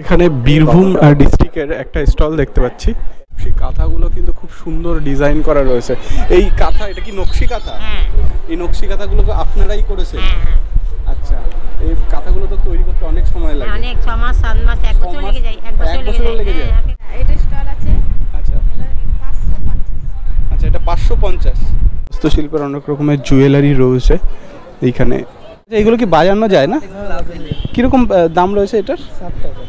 এখানে বীরভূম ডিস্ট্রিক্টের একটা স্টল দেখতে পাচ্ছি। সেই কাঁথাগুলো কিন্তু খুব সুন্দর ডিজাইন করা রয়েছে। এই কাঁথা, এটা কি নকশি কাঁথা? এই নকশি কাঁথাগুলো আপনারাই করেছেন? আচ্ছা, এই কাঁথাগুলো তো তৈরি করতে অনেক সময় লাগে। অনেক 6 মাস 7 মাস 1 বছর লেগে যায়। 1 বছর লেগে যায়। এটা স্টল আছে। আচ্ছা 550। আচ্ছা, এটা 550। হস্তশিল্পের অনেক রকমের জুয়েলারি রয়েছে এইখানে। এইগুলো কি বাজানো যায় না? কিরকম দাম রয়েছে এটার? 60 টাকা।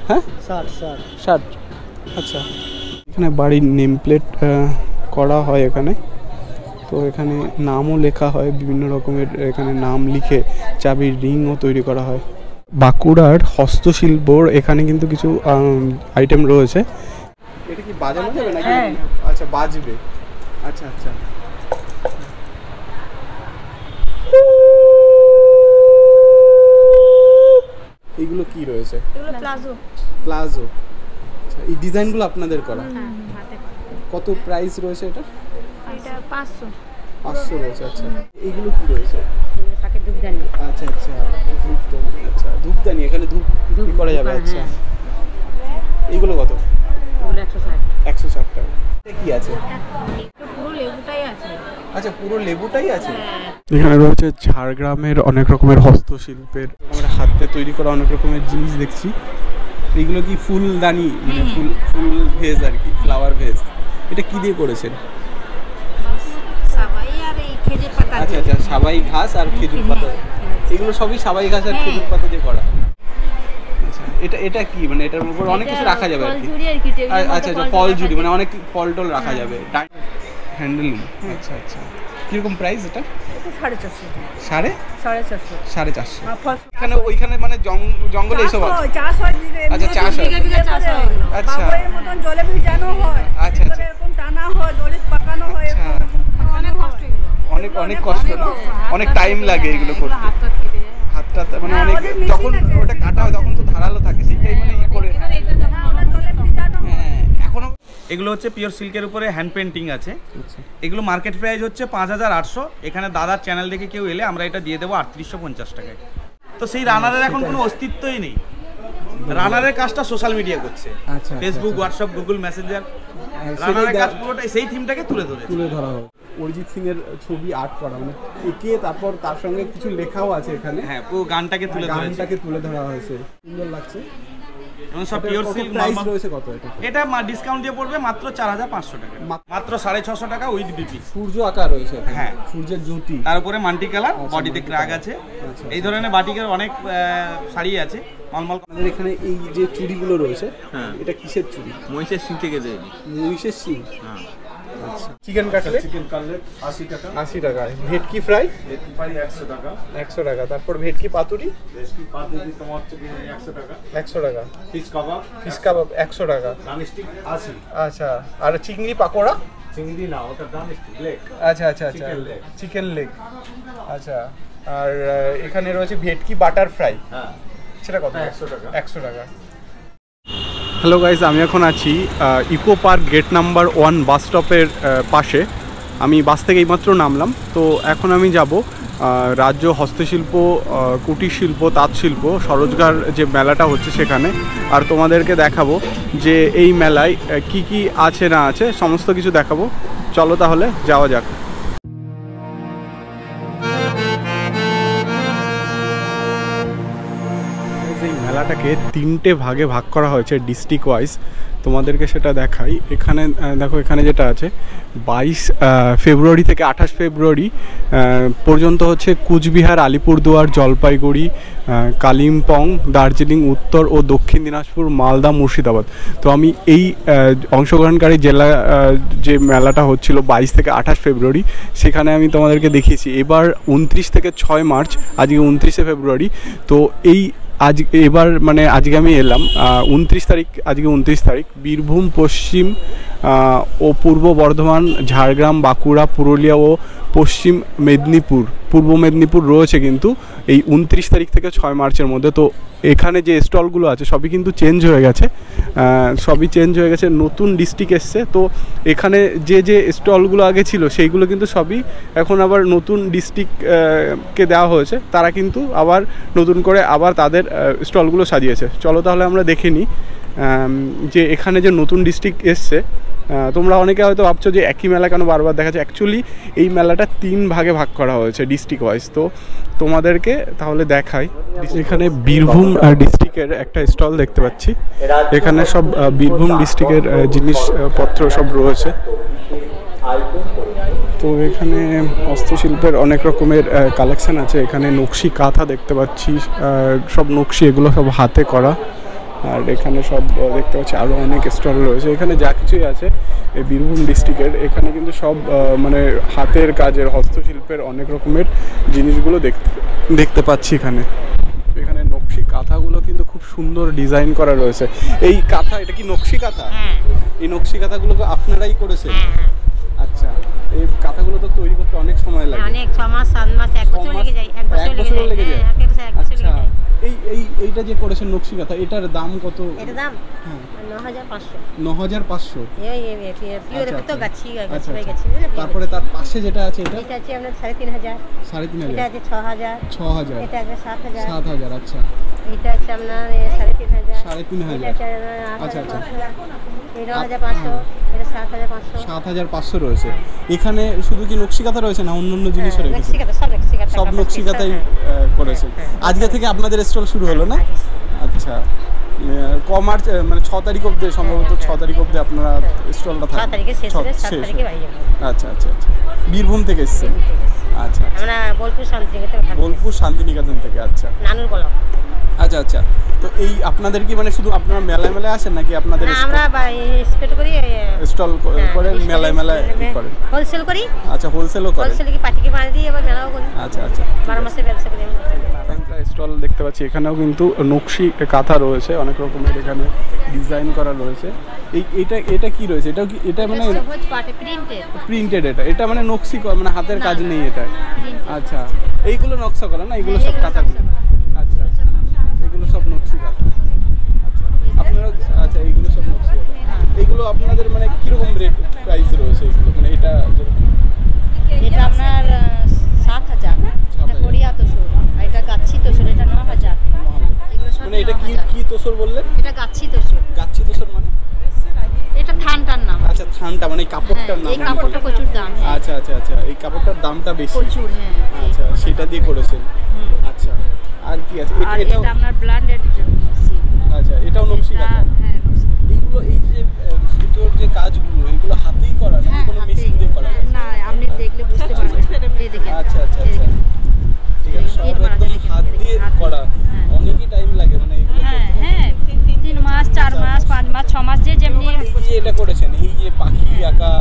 হ্যাঁ 60। আচ্ছা, এখানে বাড়ির নেম প্লেট করা হয় এখানে। তো এখানে নামও লেখা হয়, বিভিন্ন রকমের এখানে নাম লিখে চাবির রিংও তৈরি করা হয়। বাঁকুড়ার হস্তশিল্পর এখানে কিন্তু কিছু আইটেম রয়েছে। এটা কি বাজানো যাবে নাকি? আচ্ছা, বাজবে। আচ্ছা আচ্ছা, এইগুলো কি রয়েছে? এগুলো প্লাজো। আচ্ছা, এই ডিজাইনগুলো আপনাদের করা? কত প্রাইস রয়েছে এটা? এটা 500 রয়েছে। আচ্ছা, এইগুলো কি রয়েছে? থাকে ধূপদানি। আচ্ছা আচ্ছা, ধূপদানি। আচ্ছা, ধূপদানি এখানে ধূপ করা যাবে। আচ্ছা, এইগুলো কত? ওগুলো 160। 160 টাকা। এটা কি আছে? পুরো লেবুটাই আছে। আচ্ছা, পুরো লেবুটাই আছে। এখানে রয়েছে ঝাড়গ্রামের অনেক রকমের হস্তশিল্পের, আমরা হাতে তৈরি করা অনেক রকমের জিনিস দেখছি। এইগুলো কি ফুলদানি, মানে ফুল ভেজ আর কি, ফ্লাওয়ার ভেজ। এটা কি দিয়ে করেছেন? সাবাই আর এই খেজুর পাতা। আচ্ছা আচ্ছা, সাবাই ঘাস আর খেজুর পাতা। এগুলো সবই সাবাই ঘাস আর খেজুর পাতা দিয়ে করা। আচ্ছা, এটা কি, মানে এটার উপর অনেক কিছু রাখা যাবে আর কি? আচ্ছা আচ্ছা, ফল ঝুড়ি, মানে অনেক ফল টল রাখা যাবে। হ্যান্ডলুম। আচ্ছা আচ্ছা, কিরকম প্রাইস এটা? 450। 450। এখানে ওইখানে মানে জঙ্গলে এসব আছে? চাষ হয়। আচ্ছা, চাষ হয়। আচ্ছা, বাবুয়ের মতন জলে ভিজানো হয়। আচ্ছা আচ্ছা, এরকম টানা হয়, দড়ি পাকানো হয়। অনেক কষ্ট এগুলো। অনেক কষ্ট না? অনেক টাইম লাগে এগুলো করতে। হাতটা মানে অনেক, যখন ওটা কাটা হয় তখন তো ধারালো থাকে, সেইটাই মানে ই করে। হ্যাঁ, এখনো এগুলো হচ্ছে পিওর সিল্কের উপরে হ্যান্ড পেন্টিং আছে। এগুলো মার্কেট প্রাইস হচ্ছে 5800। এখানে দাদার চ্যানেল দেখে কেউ এলে আমরা এটা দিয়ে দেবো 3850 টাকায়। তো সেই রানারের এখন কোনো অস্তিত্বই নেই। রানারের কাজটা সোশ্যাল মিডিয়া করছে, ফেসবুক, হোয়াটসঅ্যাপ, গুগল মেসেঞ্জার। রানারের কাজ পুরোটাই সেই থিমটাকে তুলে ধরা হয়। অরিজিৎ সিং এর ছবি আর্ট করা, মানে এঁকে তারপর তার সঙ্গে কিছু লেখাও আছে এখানে। হ্যাঁ, পুরো গানটাকে তুলে ধরা হয়েছে। সুন্দর লাগছে। এবং সব পিওর সিল্ক। প্রাইস রয়েছে কত এটা? এটা ডিসকাউন্ট দিয়ে পড়বে মাত্র 4500 টাকা, মাত্র 650 টাকা উইথ বিপি। সূর্য আঁকা রয়েছে। হ্যাঁ, সূর্যের জ্যোতি, তার উপরে মাল্টি কালার, বডিতে ক্র্যাক আছে। এই ধরনের বাটিকের অনেক শাড়ি আছে। মালমাল আমাদের এখানে এই যে চুড়িগুলো রয়েছে, এটা কিসের চুড়ি? মহিষের সিং থেকে তৈরি। মহিষের সিং। হ্যাঁ। আচ্ছা, চিকেন কাটলেট 80 টাকা। 80 টাকা। ভেটকি ফ্রাই 100 টাকা। 100 টাকা। তারপর ভেটকি পাতুরি তোমার হচ্ছে 100 টাকা। 100 টাকা। ফিশ কাবাব 100 টাকা। ডানস্টিক 80। আচ্ছা, আর চিংড়ি পাকোড়া? চিংড়ি না, ওটা ডানস্টিক লেগ। আচ্ছা আচ্ছা আচ্ছা, চিকেন লেগ। আচ্ছা, আর এখানে রয়েছে ভেটকি বাটার ফ্রাই। হ্যাঁ, সেটা কত? 100 টাকা। 100 টাকা। হ্যালো গাইজ, আমি এখন আছি ইকো পার্ক গেট নাম্বার 1 বাস স্টপের পাশে। আমি বাস থেকে এইমাত্র নামলাম। তো এখন আমি যাব রাজ্য হস্তশিল্প, কুটির শিল্প, তাঁত শিল্প, স্বরোজগার যে মেলাটা হচ্ছে সেখানে। আর তোমাদেরকে দেখাবো যে এই মেলায় কি কি আছে না আছে, সমস্ত কিছু দেখাবো। চলো তাহলে যাওয়া যাক। এই মেলাটাকে 3টে ভাগে ভাগ করা হয়েছে ডিস্ট্রিক্ট ওয়াইজ। তোমাদেরকে সেটা দেখাই। এখানে দেখো, এখানে যেটা আছে 22 ফেব্রুয়ারি থেকে 28 ফেব্রুয়ারি পর্যন্ত হচ্ছে কুচবিহার, আলিপুরদুয়ার, জলপাইগুড়ি, কালিম্পং, দার্জিলিং, উত্তর ও দক্ষিণ দিনাজপুর, মালদা, মুর্শিদাবাদ। তো আমি এই অংশগ্রহণকারী জেলা যে মেলাটা হচ্ছিল 22 থেকে 28 ফেব্রুয়ারি, সেখানে আমি তোমাদেরকে দেখিয়েছি। এবার 29 থেকে 6 মার্চ, আজকে 29শে ফেব্রুয়ারি। তো এই এবার মানে আজকে আমি এলাম 29 তারিখ, আজকে 29 তারিখ, বীরভূম পশ্চিম ও পূর্ব বর্ধমান, ঝাড়গ্রাম, বাঁকুড়া, পুরুলিয়া ও পশ্চিম মেদিনীপুর, পূর্ব মেদিনীপুর রয়েছে কিন্তু এই 29 তারিখ থেকে 6 মার্চের মধ্যে। তো এখানে যে স্টলগুলো আছে সবই কিন্তু চেঞ্জ হয়ে গেছে, নতুন ডিস্ট্রিক্ট এসছে। তো এখানে যে স্টলগুলো আগে ছিল সেইগুলো কিন্তু সবই এখন আবার নতুন ডিস্ট্রিক্টকে দেওয়া হয়েছে, তারা কিন্তু আবার নতুন করে আবার তাদের স্টলগুলো সাজিয়েছে। চলো তাহলে আমরা দেখে নিই যে এখানে যে নতুন ডিস্ট্রিক্ট এসছে। তোমরা অনেকে হয়তো ভাবছো যে একই মেলা কেন বারবার দেখাচ্ছে, অ্যাকচুয়ালি এই মেলাটা 3 ভাগে ভাগ করা হয়েছে ডিস্ট্রিক্ট ওয়াইজ। তো তোমাদেরকে তাহলে দেখাই। এখানে বীরভূম ডিস্ট্রিক্টের একটা স্টল দেখতে পাচ্ছি, এখানে সব বীরভূম ডিস্ট্রিক্টের জিনিসপত্র সব রয়েছে। তো এখানে হস্তশিল্পের অনেক রকমের কালেকশান আছে, এখানে নকশি কাঁথা দেখতে পাচ্ছি, সব নকশি এগুলো সব হাতে করা। আর এখানে সব দেখতে পাচ্ছি আরও অনেক স্টল রয়েছে, এখানে যা কিছুই আছে এই বীরভূম ডিস্ট্রিক্টের এখানে কিন্তু সব মানে হাতের কাজের হস্তশিল্পের অনেক রকমের জিনিসগুলো দেখতে পাচ্ছি। এখানে নকশি কাঁথাগুলো কিন্তু খুব সুন্দর ডিজাইন করা রয়েছে। এই কাঁথা, এটা কি নকশি কাঁথা? এই নকশি কাঁথাগুলো আপনারাই করেছেন? আচ্ছা, এই কাঁথাগুলো তো তৈরি করতে অনেক সময় লাগে। অনেক 6 মাস 7 মাস 1 বছর লেগে যায়। 1 বছর লেগে যায়। আচ্ছা, এইটা যে করেছেন নকশি কাঁথা, এটার দাম কত? এটার দাম 9500। 9500। পিওর তো গাছি আচ্ছা, গেছে। তারপরে তার পাশে যেটা আছে এটা আছে আপনার 3500। 3500। এটা আছে 6000। 6000। এটা আছে 7000। 7000। আচ্ছা, এটা আছে আপনার 3500। 3500। আচ্ছা আচ্ছা, এটা 9500। এটা 7500। 7500 রয়েছে। এখানে শুধু কি নকশি কাঁথা রয়েছে না অন্যান্য জিনিসও রয়েছে? নকশি কাঁথা, সব নকশি কাঁথাই করেছেন। আজকে থেকে আপনাদের স্টল শুরু হলো না? আচ্ছা, মার্চ মানে 6 তারিখ অবধি, সম্ভবত 6 তারিখ অবধি আপনারা স্টলটা থাকবে। 6 তারিখে শেষ হবে, 7 তারিখে বাড়ি যাবো। আচ্ছা আচ্ছা আচ্ছা, বীরভূম থেকে এসেছেন? আচ্ছা, আমরা বোলপুর শান্তিনিকেতন। বোলপুর শান্তিনিকেতন থেকে। আচ্ছা, নানুর ব্লক। আচ্ছা আচ্ছা, তো এই আপনাদের কি মানে শুধু আপনারা মেলায় আসেন নাকি আপনাদের আমরা স্পেট করি, স্টল করে মেলায় করেন? হোলসেল করি। আচ্ছা, হোলসেলও করেন? হোলসেল কি পাটিকে মাল দিই, আবার মেলাও করি। আচ্ছা আচ্ছা, 12 মাসের ব্যবসা করি আমরা। স্টল দেখতে পাচ্ছি, এখানেও কিন্তু নকশি কাঁথা রয়েছে, অনেক রকমের এখানে ডিজাইন করা রয়েছে। এটা কি রয়েছে? এটা মানে সবুজ পাটে প্রিন্টেড। এটা মানে নকশি মানে হাতের কাজ নেই এটা? আচ্ছা, এইগুলো নকশা করা না? এগুলো সব কাঁথাগুলো? আচ্ছা, এগুলো সব নকশি কাঁথা। আচ্ছা, আপনারা আচ্ছা, এইগুলো সব নকশি কাঁথা। এইগুলো আপনাদের মানে কিরকম রেট প্রাইস রয়েছে এইগুলো? মানে এটা আপনার 7000। এটা কোরিয়া তোসর, এটা গাচ্ছি তোসর, এটা 9000। মানে এটা কি তোসর বললেন? এটা গাচ্ছি তোসর। গাচ্ছি তোসর মানে? এটা থানটার নাম। আচ্ছা, থানটা মানে কাপড়টার নাম? এই কাপড়টা প্রচুর দাম। আচ্ছা আচ্ছা আচ্ছা, এই কাপড়টার দামটা বেশি প্রচুর। আচ্ছা, সেটা দিয়ে করেছেন। আচ্ছা, আর কি আছে? এটা আপনার ব্ল্যান্ডেড সিল্ক। আচ্ছা, এটাও নকশি কাঁথা? হ্যাঁ, এইগুলো এই যে সুতোর যে কাজগুলো এগুলো হাতেই করা না কোনো মেশিন দিয়ে করা? না, আপনি দেখলে বুঝতে পারবেন। এই দেখেন। আচ্ছা আচ্ছা আচ্ছা, এখানে সব একদম হাত দিয়ে করা। অনেকই টাইম লাগে মানে এগুলো? হ্যাঁ, 3 মাস 4 মাস 5 মাস 6 মাস যেমনি। এই যে এটা করেছেন, এই যে পাখি আঁকা,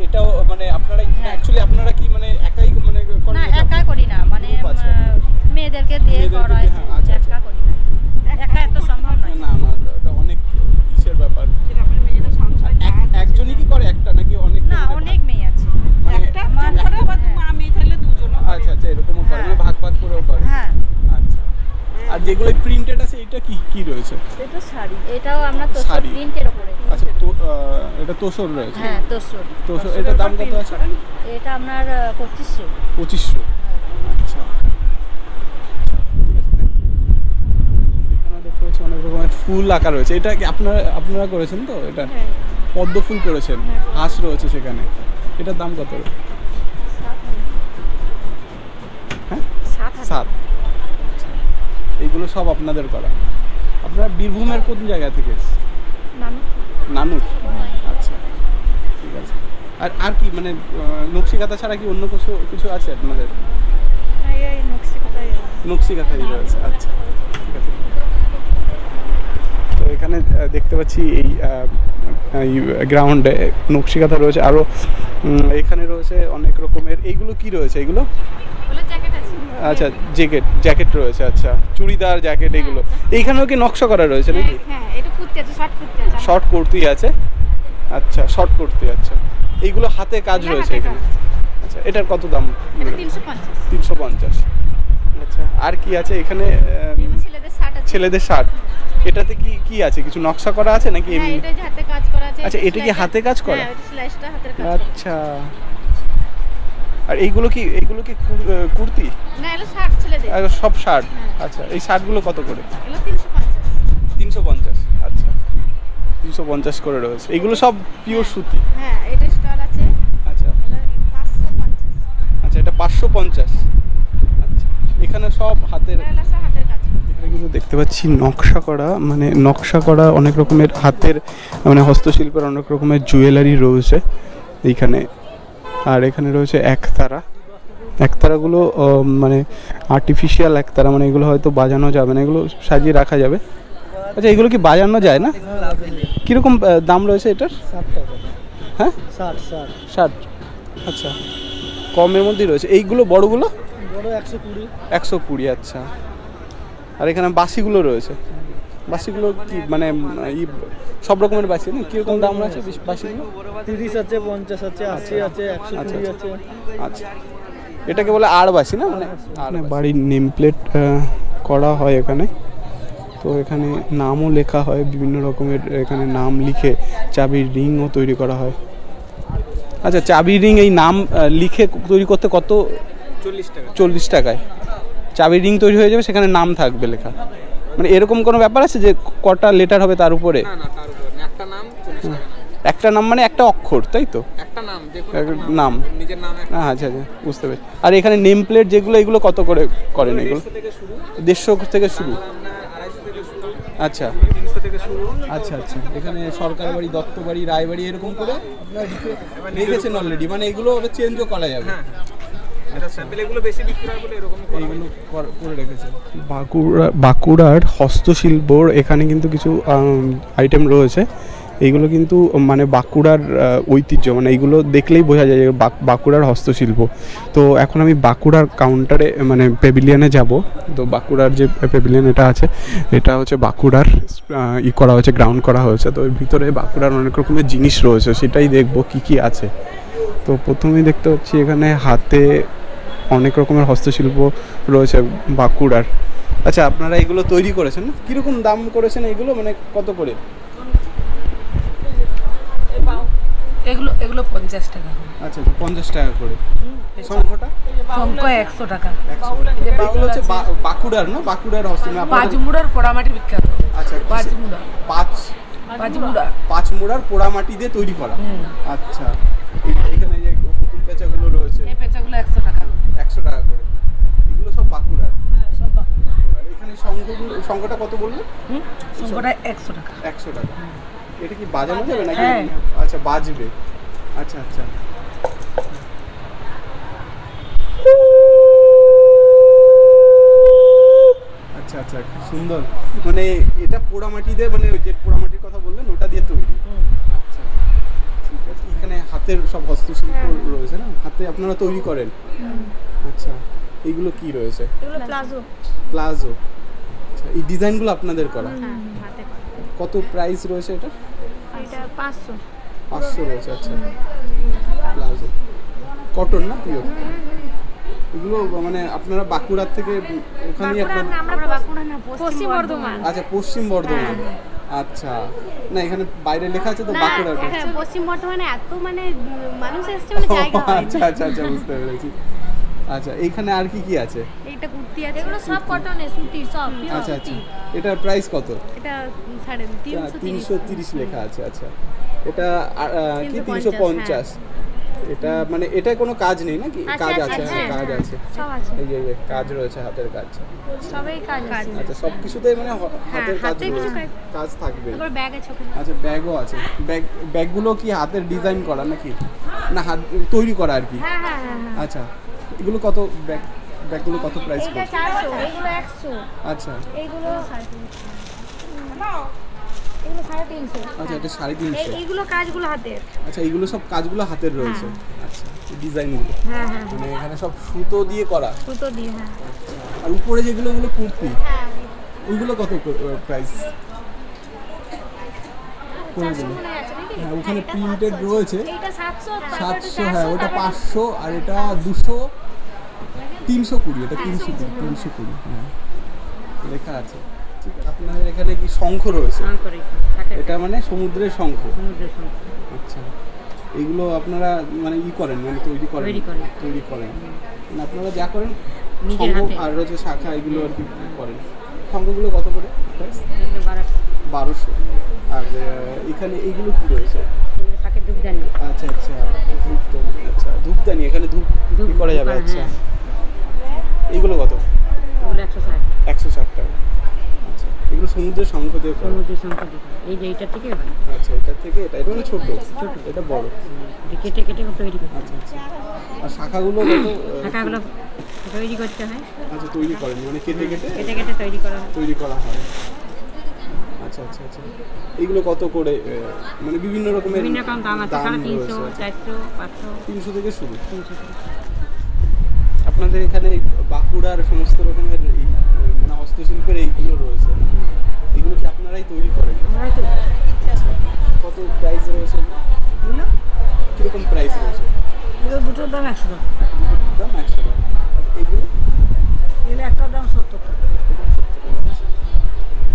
এটাও মানে আপনারা অ্যাকচুয়ালি আপনারা কি মানে একাই মানে করেন? না, একা করি না, মানে মেয়েদেরকে দিয়ে করাই। একা করি না, একা এত সম্ভব নয়। না না, এটা অনেক কিসের ব্যাপার। একজনই কি করে একটা নাকি অনেক? না, অনেক মেয়ে আছে। একটা করে মা মেয়ে থাকলে দুজন। আচ্ছা আচ্ছা, এরকমও করে মানে ভাগ করেও করে? হ্যাঁ। আচ্ছা, আর যেগুলো প্রিন্টেড আছে এটা কি রয়েছে? এটা শাড়ি। এটাও আমরা তোসর প্রিন্টের উপরে। আচ্ছা, তো এটা তোসর রয়েছে? হ্যাঁ, তোসর। এটার দাম কত আছে? এটা আপনার 2500। 2500। আচ্ছা, এখানে দেখতে পাচ্ছি অনেক রকমের ফুল আঁকা রয়েছে। এটা কি আপনারা করেছেন? তো এটা পদ্ম ফুল করেছেন, হাঁস রয়েছে সেখানে। এটার দাম কত? হ্যাঁ, 7। এইগুলো সব আপনাদের করা? আপনারা বীরভূমের কোন জায়গা থেকে? নানুর। আচ্ছা, ঠিক আছে। আর কি মানে নকশি কাঁথা ছাড়া কি অন্য কিছু আছে আপনাদের? নকশি কাঁথাই রয়েছে। আচ্ছা, ঠিক আছে। তো এখানে দেখতে পাচ্ছি এই গ্রাউন্ডে নকশি কাঁথা রয়েছে, আরও এখানে রয়েছে অনেক রকমের। এইগুলো কি রয়েছে? এগুলো আচ্ছা, জ্যাকেট রয়েছে। আচ্ছা, চুড়িদার, জ্যাকেট এগুলো। এইখানেও কি নকশা করা রয়েছে নাকি? হ্যাঁ, এটা কুর্তি আছে, শর্ট কুর্তি আছে। শর্ট কুর্তি আছে। আচ্ছা শর্ট কুর্তি, আচ্ছা এইগুলো হাতে কাজ রয়েছে এখানে। আচ্ছা এটার কত দাম? 350। আচ্ছা আর কি আছে এখানে? ছেলেদের শার্ট আছে। ছেলেদের শার্ট, এটাতে কি কি আছে? কিছু নকশা করা আছে নাকি হ্যাঁ, এটা যে হাতে কাজ করা আছে। আচ্ছা এটা কি হাতে কাজ করা? হ্যাঁ, এটা সেলাইটা হাতের কাজ। আচ্ছা আর এইগুলো কি কুর্তি? না, এটা শার্ট ছেলেদের। আর সব শার্ট? আচ্ছা এই শার্টগুলো কত করে? এগুলো 350। 350, আচ্ছা 350 করে রয়েছে। এগুলো সব পিওর সুতি? হ্যাঁ, এটা স্টল আছে। আচ্ছা 550। আচ্ছা এটা 550। আচ্ছা এখানে সব হাতের, এটা সব হাতের কাজ। এখানে কিন্তু দেখতে পাচ্ছি নকশা করা, মানে নকশা করা অনেক রকমের হাতের, মানে হস্তশিল্পের অনেক রকমের জুয়েলারি রয়েছে এইখানে। আর এখানে রয়েছে একতারাগুলো মানে আর্টিফিশিয়াল একতারা, মানে এগুলো হয়তো বাজানো যাবে না, এগুলো সাজিয়ে রাখা যাবে। আচ্ছা এগুলো কি বাজানো যায় না? কীরকম দাম রয়েছে এটার? 60 টাকা। হ্যাঁ 60। আচ্ছা কমের মধ্যেই রয়েছে। এইগুলো বড়গুলো? বড় 120। 120, আচ্ছা। আর এখানে বাসিগুলো রয়েছে। বাসিগুলো কি মানে সব রকমের বাসি না? কীরকম দাম রয়েছে বাসিগুলো? 30 আছে, 50 আছে, 80 আছে, 120 আছে। আচ্ছা এটাকে বলে আর বাসি না? মানে বাড়ির নেম প্লেট করা হয় এখানে। তো এখানে নামও লেখা হয় বিভিন্ন রকমের, এখানে নাম লিখে চাবির রিংও তৈরি করা হয়। আচ্ছা চাবির রিং এই নাম লিখে তৈরি করতে কত? 40 টাকায় চাবির রিং তৈরি হয়ে যাবে, সেখানে নাম থাকবে লেখা। মানে এরকম কোনো ব্যাপার আছে যে কটা লেটার হবে তার উপরে? একটা নাম 40 টাকা। একটা নাম মানে একটা অক্ষর, তাই তো? একটা নাম, নাম নিজের নাম। আচ্ছা আচ্ছা বুঝতে পেরেছি। আর এখানে নেম প্লেট যেগুলো, এগুলো কত করে করেন এগুলো? 150 থেকে শুরু। আচ্ছা 300 থেকে শুরু। আচ্ছা আচ্ছা এখানে সরকার বাড়ি, দত্ত বাড়ি, রায়বাড়ি এরকম করে আপনারা রেখেছেন অলরেডি, মানে এগুলো চেঞ্জও করা যাবে। এটা স্যাম্পল, এগুলো বেশি বিক্রি হয় বলে এরকম এইগুলো করে রেখেছেন। বাঁকুড়ার হস্তশিল্পর এখানে কিন্তু কিছু আইটেম রয়েছে। এইগুলো কিন্তু মানে বাঁকুড়ার ঐতিহ্য, মানে এইগুলো দেখলেই বোঝা যায় যে বাঁকুড়ার হস্তশিল্প। তো এখন আমি বাঁকুড়ার কাউন্টারে মানে প্যাভিলিয়নে যাব। তো বাঁকুড়ার যে প্যাভিলিয়ন এটা আছে, এটা হচ্ছে বাঁকুড়ার করা হয়েছে, গ্রাউন্ড করা হয়েছে। তো এর ভিতরে বাঁকুড়ার অনেক রকমের জিনিস রয়েছে, সেটাই দেখবো কি কি আছে। তো প্রথমেই দেখতে পাচ্ছি এখানে হাতে অনেক রকমের হস্তশিল্প রয়েছে বাঁকুড়ার। আচ্ছা আপনারা এগুলো তৈরি করেছেন না? কীরকম দাম করেছেন এগুলো, মানে কত করে? এগুলো 50 টাকা। আচ্ছা 50 টাকা করে। শঙ্খটা? শঙ্খ 100 টাকা। এগুলো হচ্ছে বাঁকুড়ার না? বাঁকুড়ার হস্তশিল্প। পাঁচমুড়ার পোড়ামাটি বিখ্যাত। আচ্ছা পাঁচমুড়ার পোড়ামাটি দিয়ে তৈরি করা। আচ্ছা এখানে যে পুতুল পেঁচাগুলো রয়েছে, এই পেঁচাগুলো 100 টাকা। 100 টাকা করে। এগুলো সব বাঁকুড়ার। সব বাঁকুড়ার। এখানে শঙ্খটা কত বললেন? শঙ্খটা 100 টাকা। 100 টাকা। এটা কি বাজানো যাবে নাকি? হ্যাঁ। আচ্ছা বাজবে। আচ্ছা আচ্ছা আচ্ছা আচ্ছা খুব সুন্দর। মানে এটা পোড়ামাটি দিয়ে, মানে ওই যে পোড়ামাটির কথা বললেন ওটা দিয়ে তৈরি। আচ্ছা ঠিক আছে। এখানে হাতের সব হস্তশিল্প রয়েছে না? হাতে আপনারা তৈরি করেন? আচ্ছা এইগুলো কি রয়েছে? এগুলো প্লাজো। আচ্ছা এই ডিজাইনগুলো আপনাদের করা? হাতে। কত প্রাইস রয়েছে এটা? এটা 500। 500 রয়েছে। আচ্ছা প্লাজো কটন না পিওর? এগুলো মানে আপনারা বাঁকুড়ার থেকে ওখানেই আমরা বাঁকুড়া না, পশ্চিম বর্ধমান। আচ্ছা পশ্চিম বর্ধমান। আচ্ছা না এখানে বাইরে লেখা আছে তো বাঁকুড়া। হ্যাঁ পশ্চিম বর্ধমানে এত মানে মানুষ এসছে, মানে জায়গা হয়। আচ্ছা আচ্ছা আচ্ছা বুঝতে পেরেছি। আচ্ছা এইখানে আর কি কি আছে? এইটা কুর্তি আছে। এগুলো সব কটনের সুতির, সব পিওর আচ্ছা সুতি। আচ্ছা এটার প্রাইস কত? এটা 330। 330 লেখা আছে। আচ্ছা এটা কি 350? এটা মানে এটা কোনো কাজ নেই নাকি? কাজ আছে? হ্যাঁ কাজ আছে, সব আছে। এই যে কাজ রয়েছে, হাতের কাজ। সবই কাজ আছে। আচ্ছা সব কিছুতেই মানে হাতের কাজ রয়েছে, কাজ থাকবে। তারপর ব্যাগ আছে ওখানে। আচ্ছা ব্যাগও আছে। ব্যাগগুলো কি হাতের ডিজাইন করা নাকি না হাত তৈরি করা আর কি? হ্যাঁ হ্যাঁ হ্যাঁ। আচ্ছা এগুলো কত ব্যাগগুলো কত প্রাইস? এটা 400, এগুলো 100। আচ্ছা এইগুলো 350। এগুলো 350। আচ্ছা এটা 350। এইগুলো কাজগুলো হাতের। আচ্ছা এইগুলো সব কাজগুলো হাতের রয়েছে। আচ্ছা ডিজাইনগুলো হ্যাঁ হ্যাঁ মানে এখানে সব সুতো দিয়ে করা। সুতো দিয়ে। হ্যাঁ আর উপরে যেগুলো ওগুলো কুর্তি, হ্যাঁ। ওইগুলো কত প্রাইস? করে দিলে। মনে আছে নাকি? হ্যাঁ ওখানে এটা প্রিন্টেড 700 রয়েছে এইটা 700 700, হ্যাঁ ওটা 500 আর এটা 200 320, এটা 320 হ্যাঁ লেখা আছে। ঠিক আছে, আপনাদের এখানে কি শঙ্খ রয়েছে? এটা মানে সমুদ্রের শঙ্খ। আচ্ছা, এগুলো আপনারা মানে করেন মানে তৈরি করেন? তৈরি করেন মানে আপনারা যা করেন শঙ্খ আর রয়েছে শাখা এগুলো আর কি করেন। শঙ্খগুলো কত করে? 1200। আর এখানে এইগুলো কি রয়েছে? আচ্ছা আচ্ছা, ধূপদানি। আচ্ছা ধূপদানি, এখানে ধূপ কি করা যাবে? আচ্ছা, এইগুলো কত? 160 টাকা। আচ্ছা, এগুলো সমুদ্রের শঙ্খ দিয়ে করা? এই যে এইটা থেকে আচ্ছা, এটা থেকে এটা মানে ছোট, এটা বড়। কেটে কেটে তৈরি করতে আচ্ছা আচ্ছা, আর শাখাগুলো কত? শাখাগুলো তৈরি করতে হয়। আচ্ছা, তৈরি করেন মানে কেটে কেটে তৈরি করা হয়। আচ্ছা আচ্ছা আচ্ছা, এইগুলো কত করে? মানে বিভিন্ন রকমের দাম আছে, 350, 400, 500, 300 থেকে শুরু। আপনাদের এখানে বাঁকুড়ার সমস্ত রকমের এই মানে হস্তশিল্পের এইগুলো রয়েছে, এগুলো কি আপনারাই তৈরি করেন? কত প্রাইস রয়েছে? কীরকম প্রাইস রয়েছে? দুটোর দাম 100 টাকা। দুটোর দাম 100 টাকা। এগুলো একটার দাম 70 টাকা।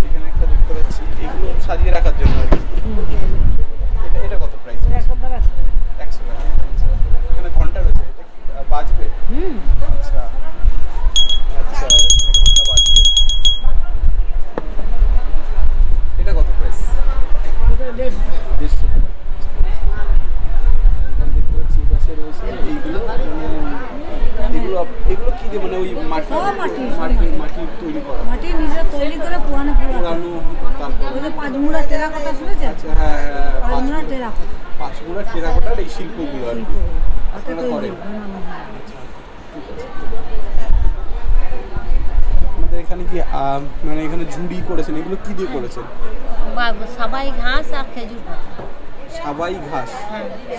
এখানে একটা দেখতে পাচ্ছি, এগুলো সাজিয়ে রাখার জন্য আর কি। এটা কত প্রাইস? একটার দাম 100 টাকা। 100 টাকা। আচ্ছা, এখানে ঘন্টা রয়েছে, এটা কি বাজবে? আচ্ছা আচ্ছা, এখানে ঘন্টা বাজবে। এটা কত প্রাইস? এটা 150 টাকা। 150 টাকা। এখানে দেখতে পাচ্ছি পাশে রয়েছে এইগুলো মানে এগুলো কি দিয়ে মানে ওই মাটি তৈরি করা? মাটি নিজে তৈরি করে পুরানো তারপর ওই যে 5 মুড়া টেরাকোটা শুনেছেন? আচ্ছা হ্যাঁ হ্যাঁ, 5 মুড়া টেরাকোটা, 5 মুড়া টেরাকোটার এই শিল্পগুলো আর কি আপনারা করেন। আমাদের এখানে কি মানে এখানে ঝুড়ি করেছেন, এগুলো কি দিয়ে করেছেন? সবাই ঘাস আর খেজুর পাতা। সাবাই ঘাস?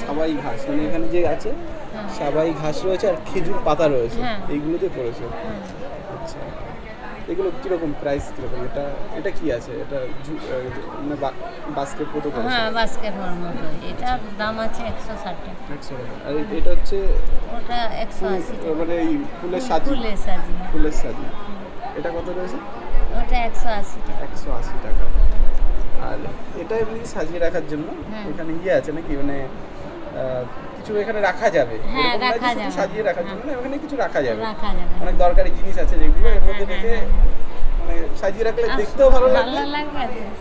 সাবাই ঘাস মানে এখানে যে আছে সাবাই ঘাস রয়েছে আর খেজুর পাতা রয়েছে, এইগুলো দিয়ে করেছে। আচ্ছা, এগুলো কীরকম প্রাইস কীরকম? এটা কি আছে? এটা মানে বাস্কেট কত করে? হ্যাঁ, বাস্কেট মতো। এটার দাম আছে 160 টাকা। 100 টাকা। আর এটা হচ্ছে ওটা 180 টাকা। মানে এই ফুলের সাজি? ফুলের সাজি। এটা কত রয়েছে? ওটা 180 টাকা। 180 টাকা। আর এটা এমনি সাজিয়ে রাখার জন্য এখানে আছে নাকি মানে কিছু এখানে রাখা যাবে? হ্যাঁ, রাখা যাবে। সাজিয়ে রাখার জন্য এখানে কিছু রাখা যাবে। অনেক দরকারি জিনিস আছে যেগুলো এর মধ্যে রেখে মানে সাজিয়ে রাখলে দেখতেও ভালো লাগবে,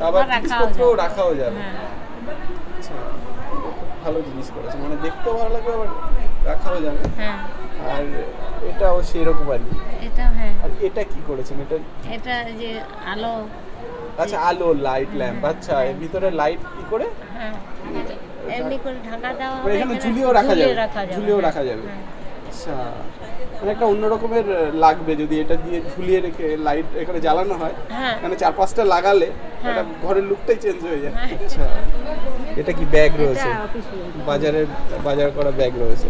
আবার জিনিসপত্রও রাখাও যাবে। আচ্ছা, ভালো জিনিস করেছে, মানে দেখতেও ভালো লাগবে আবার রাখাও যাবে। আর এটাও সেই রকম আর কি। আর এটা কি করেছেন? এটা যে আলো। আচ্ছা, আলো, লাইট ল্যাম্প। আচ্ছা, এর ভিতরে লাইট কি করে? এমনি করে ঢাকা দেওয়া মানে এখানে ঝুলিয়েও রাখা যাবে? ঝুলিয়েও রাখা যাবে। আচ্ছা, মানে একটা অন্য রকমের লাগবে যদি এটা দিয়ে ঝুলিয়ে রেখে লাইট এখানে জ্বালানো হয়, মানে 4-5টা লাগালে এটা ঘরের লুকটাই চেঞ্জ হয়ে যায়। আচ্ছা, এটা কি ব্যাগ রয়েছে? বাজার করা ব্যাগ রয়েছে,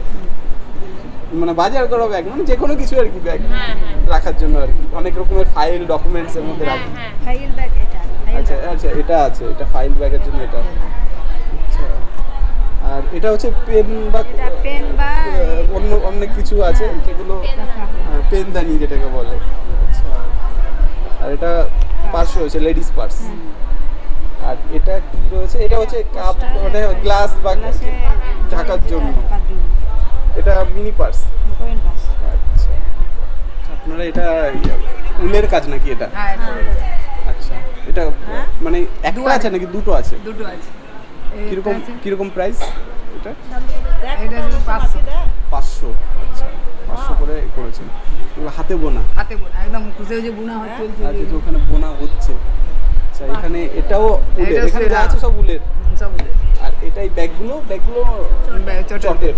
মানে বাজার করা ব্যাগ মানে যে কোনো কিছু আর কি, ব্যাগ রাখার জন্য আর কি। অনেক রকমের ফাইল ডকুমেন্টস এর মধ্যে রাখে। ফাইল ব্যাগ এটা। আচ্ছা আচ্ছা, এটা আছে, এটা ফাইল ব্যাগের জন্য এটা। আচ্ছা, আর এটা হচ্ছে পেন বা অন্য অনেক কিছু আছে যেগুলো পেনদানি যেটাকে বলে। আচ্ছা, আর এটা পার্স রয়েছে, লেডিস পার্স। আর এটা কি রয়েছে? এটা হচ্ছে কাপ মানে গ্লাস বা ঢাকার জন্য। এটা মিনি পার্স। আচ্ছা, আপনারা এটা উলের কাজ নাকি এটা? আচ্ছা, এটা মানে একটা আছে নাকি দুটো আছে? দুটো আছে। কিরকম প্রাইস এটা? এটা 500। 500। আচ্ছা, 500 করে করেছেন। হাতে বোনা? হাতে বোনা, একদম কুচে যে বোনা হয় চলছে। আচ্ছা, যে ওখানে বোনা হচ্ছে। আচ্ছা, এখানে এটাও উলের, এখানে যা আছে সব উলের। সব উলের। আর এটাই ব্যাগগুলো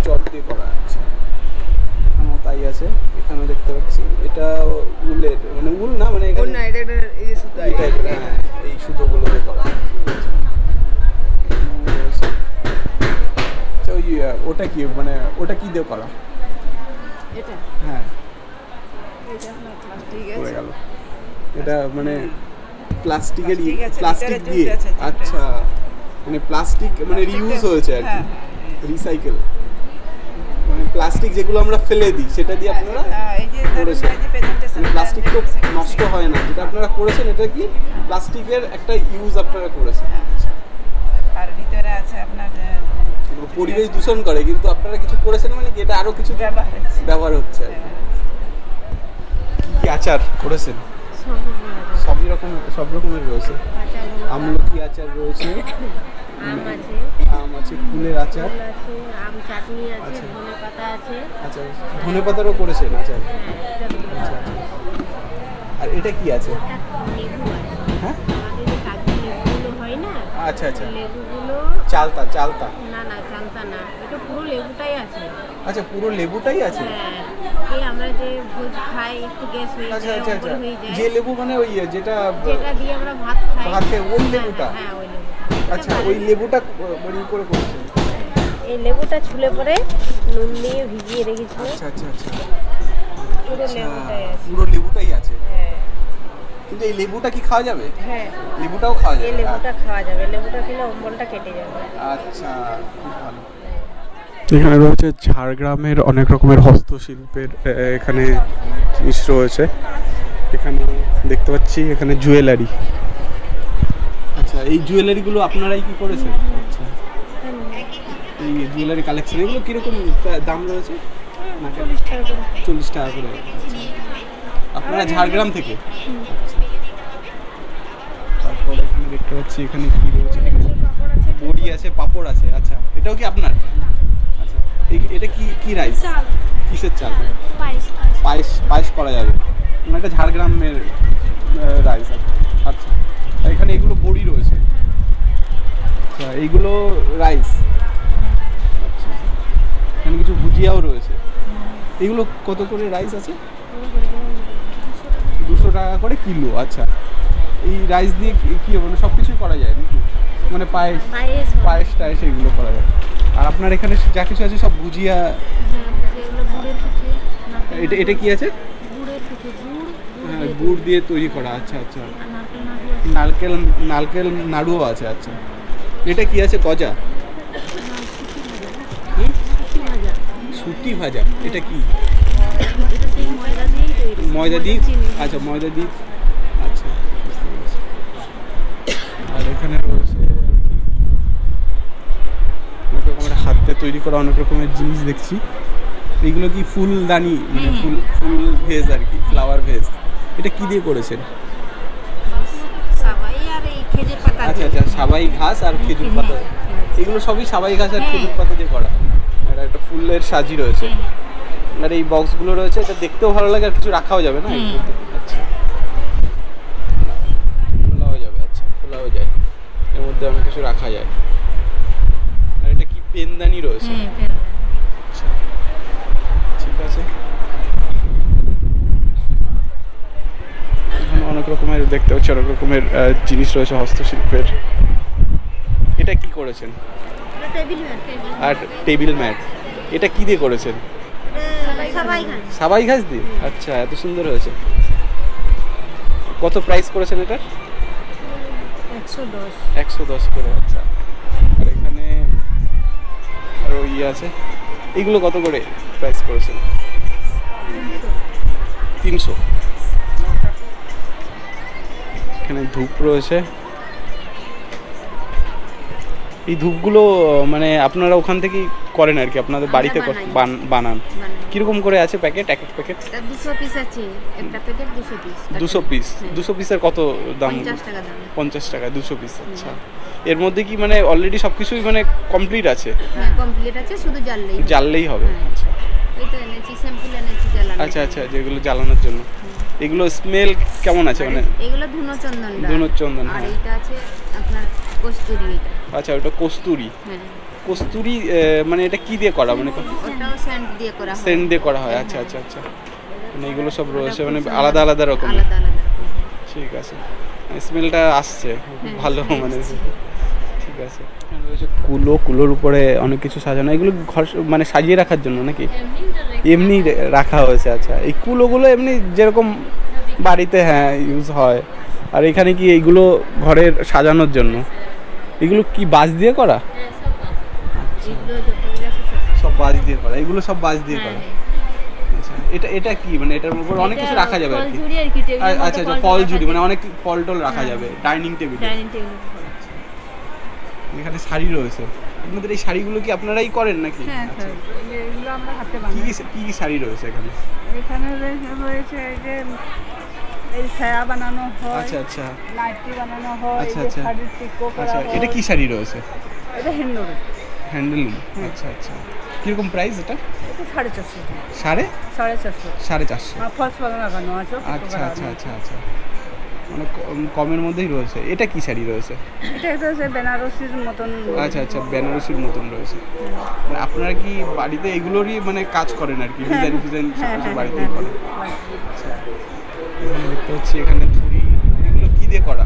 চট দিয়ে করা। আচ্ছা, এখানেও তাই আছে। এখানে দেখতে পাচ্ছি এটা উলের, মানে উল না, মানে উল না, এটা এই সুতো, এই সুতোগুলো দিয়ে করা। আচ্ছা, ওই ওটা কি মানে ওটা কি দিয়ে করা? এটা হ্যাঁ, এটা প্লাস্টিক পড়ে গেল। এটা মানে প্লাস্টিক দিয়ে। আছে, আচ্ছা, মানে প্লাস্টিক মানে রিউজ হয়েছে আর কি, হ্যাঁ। রিসাইকেল, মানে প্লাস্টিক যেগুলো আমরা ফেলে দিই সেটা দিয়ে আপনারা এই যে ধরুন করেছেন। এই যে প্রেজেন্টেশন প্লাস্টিক তো নষ্ট হয় না, যেটা আপনারা করেছেন এটা কি প্লাস্টিকের একটা ইউজ আপনারা করেছেন। আর ভিতরে আছে আপনার পরিবেশ দূষণ করে, কিন্তু আপনারা কিছু করেছেন মানে কি এটা আরো কিছু ব্যবহার হচ্ছে আর কি। কি আচার করেছেন? সব রকমের রয়েছে, আমলকি আচার রয়েছে, আম আছে, কুলের আচার, আম চাটনি আছে, আচ্ছা। ধনেপাতা আছে। আচ্ছা ধনেপাতারও করেছেন আচার। আচ্ছা আর এটা কি আছে? লেবু আছে, হ্যাঁ আমাদের যে কাগজি লেবুগুলো হয় না, আচ্ছা আচ্ছা, লেবুগুলো চালতা না চালতা না, এটা পুরো লেবুটাই আছে। আচ্ছা পুরো লেবুটাই আছে। হ্যাঁ, এই আমরা যে ভোজ খাই একটু গ্যাস হয়ে আচ্ছা যায়, আচ্ছা আচ্ছা, অম্বল হয়ে যায়, যে লেবু মানে ওই যেটা যেটা দিয়ে আমরা ভাত খাই, ভাত খাই, ওই লেবুটা? হ্যাঁ ওই লেবুটা। আচ্ছা ওই লেবুটা করে করেছেন। এই লেবুটা ছুলে পরে নুন দিয়ে ভিজিয়ে রেখেছিল, আচ্ছা আচ্ছা আচ্ছা, পুরো লেবুটাই আছে। পুরো লেবুটাই আছে। হ্যাঁ কিন্তু এই লেবুটা কি খাওয়া যাবে? হ্যাঁ, লেবুটাও খাওয়া এই যাবে? লেবুটা খাওয়া যাবে, লেবুটা খেলে অম্বলটা কেটে যাবে। আচ্ছা খুব ভালো। এখানে রয়েছে ঝাড়গ্রামের অনেক রকমের হস্তশিল্পের এখানে জিনিস রয়েছে। এখানে দেখতে পাচ্ছি এখানে জুয়েলারি। আচ্ছা এই জুয়েলারিগুলো আপনারাই কি করেছেন? আচ্ছা এই জুয়েলারি কালেকশন এগুলো কীরকম দাম রয়েছে? 40 টাকা করে। আপনারা ঝাড়গ্রাম থেকে? তারপরে এখানে দেখতে পাচ্ছি এখানে কি রয়েছে, বড়ি আছে, পাপড় আছে। আচ্ছা এটাও কি আপনার? আচ্ছা এটা কি রাইস? কিসের চাল? পায়েস করা যাবে, মানে এটা ঝাড়গ্রামের রাইস। আচ্ছা এখানে এগুলো বড়ি রয়েছে। আচ্ছা এইগুলো রাইস। আচ্ছা এখানে কিছু ভুজিয়াও রয়েছে। এগুলো কত করে রাইস আছে? 200 টাকা করে কিলো। আচ্ছা এই রাইস দিয়ে কি মানে সব কিছুই করা যায় নাকি? মানে পায়েস টায়েস এগুলো করা যায়। আর আপনার এখানে যা কিছু আছে সব ভুজিয়া। এটা কি আছে? হ্যাঁ গুড় দিয়ে তৈরি করা। আচ্ছা আচ্ছা, নারকেল নাড়ুও আছে। আচ্ছা এটা কি আছে? গজা, সুটি ভাজা। এটা কি? ময়দা দিয়ে? আচ্ছা ময়দা দিয়ে। আচ্ছা বুঝতে পেরেছি। আর এখানে রয়েছে অনেক রকমের হাতে তৈরি করা অনেক রকমের জিনিস দেখছি। এইগুলো কি ফুলদানি, মানে ফুল ভেজ আর কি, ফ্লাওয়ার ভেজ। এটা কি দিয়ে করেছেন? সাবাই আর এই খেজুর পাতা। আচ্ছা আচ্ছা, সাবাই ঘাস আর খেজুর পাতা। এগুলো সবই সাবাই ঘাস আর খেজুর পাতা দিয়ে করা। আর একটা ফুলের সাজি রয়েছে। আর এই বক্সগুলো রয়েছে, এটা দেখতেও ভালো লাগে আর কিছু রাখাও যাবে না? আচ্ছা খোলাও যাবে। আচ্ছা খোলাও যায়, এর মধ্যে অনেক কিছু রাখা যায়। আর এটা কি পেনদানি রয়েছে? আচ্ছা ঠিক আছে। এখানে অনেক রকমের দেখতে পাচ্ছি অনেক রকমের জিনিস রয়েছে হস্তশিল্পের। এটা কি করেছেন? আর টেবিল ম্যাট, এটা কি দিয়ে করেছেন? সাবাই ঘাস দিয়ে। আচ্ছা এত সুন্দর হয়েছে। কত প্রাইস করেছেন এটা? 110 করে। আচ্ছা আর এখানে আরো আছে, এগুলো কত করে প্রাইস করেছেন? 300। এখানে ধূপ রয়েছে। এই ধূপগুলো মানে আপনারা ওখান থেকেই করেন আর কি, আপনাদের বাড়িতে বানান? কিরকম করে আছে প্যাকেট? এক এক প্যাকেট 200 পিস আছে, একটা প্যাকেট 200 পিস। 200 পিস? 200 পিসের কত দাম? 50 টাকা দাম। 50 টাকা 200 পিস। আচ্ছা এর মধ্যে কি মানে অলরেডি সব কিছুই মানে কমপ্লিট আছে? হ্যাঁ কমপ্লিট আছে, শুধু জ্বাললেই হবে। আচ্ছা এই তো এনেছি, স্যাম্পল এনেছি জ্বালানো। আচ্ছা আচ্ছা, যেগুলো জ্বালানোর জন্য। এগুলো স্মেল কেমন আছে? মানে এগুলো ধুনোচন্দন। আর এটা আছে আপনার কস্তুরি। এটা আচ্ছা ওটা কস্তুরি। হ্যাঁ কস্তুরি মানে এটা কি দিয়ে করা? মানে ওটাও সেন্ট দিয়ে করা হয়। সেন্ট দিয়ে করা হয়। আচ্ছা আচ্ছা আচ্ছা, মানে এগুলো সব রয়েছে মানে আলাদা আলাদা রকম। ঠিক আছে, স্মেলটা আসছে ভালো মানে। ঠিক আছে। রয়েছে কুলোর উপরে অনেক কিছু সাজানো। এগুলো ঘর মানে সাজিয়ে রাখার জন্য নাকি? এমনি রাখা হয়েছে। আচ্ছা এই কুলোগুলো এমনি যেরকম বাড়িতে হ্যাঁ ইউজ হয়, আর এখানে কি এইগুলো ঘরের সাজানোর জন্য? এগুলো কি বাঁশ দিয়ে করা? হ্যাঁ সব বাঁশ। এগুলো যতগুলো আছে সব বাঁশ দিয়ে করা, এগুলো সব বাঁশ দিয়ে করা। হ্যাঁ, আচ্ছা, এটা কি মানে এটার উপর অনেক কিছু রাখা যাবে আর কি? ফলঝুরি আর কি, টেবিলের আচ্ছা আচ্ছা, ফল ঝুড়ি মানে অনেক ফল টল রাখা যাবে ডাইনিং টেবিলে। Dining table. এখানে শাড়ি রয়েছে, আপনাদের এই শাড়িগুলো কি আপনারাই করেন নাকি? হ্যাঁ আচ্ছা, স্যার, এগুলো আমরা হাতে কি বানাই। কি শাড়ি রয়েছে এখানে? এখানে রয়েছে এই যে এই ছায়া বানানো হয়, আচ্ছা আচ্ছা নাইটি বানানো হয়, আচ্ছা, এই যে আচ্ছা। শাড়ির পিকো করা আচ্ছা, হয়। এটা কি শাড়ি রয়েছে? এটা হ্যান্ডলুম। হ্যান্ডলুম। আচ্ছা আচ্ছা, কিরকম প্রাইস এটা? এটা 450 টাকা। সাড়ে 450। 450। ফলস পাতা লাগানো আছে, পিকো আচ্ছা করা আচ্ছা আছে। আচ্ছা আচ্ছা, অনেক কমের মধ্যেই রয়েছে। এটা কি শাড়ি রয়েছে? এটা একটা হচ্ছে বেনারসির মতন। আচ্ছা আচ্ছা, বেনারসির মতন রয়েছে। মানে আপনারা কি বাড়িতে এগুলোরই মানে কাজ করেন আর কি, ডিজাইন ডিজাইন সব কিছু বাড়িতেই করেন? আচ্ছা, এখানে দেখতে পাচ্ছি এখানে চুড়ি, এগুলো কি দিয়ে করা?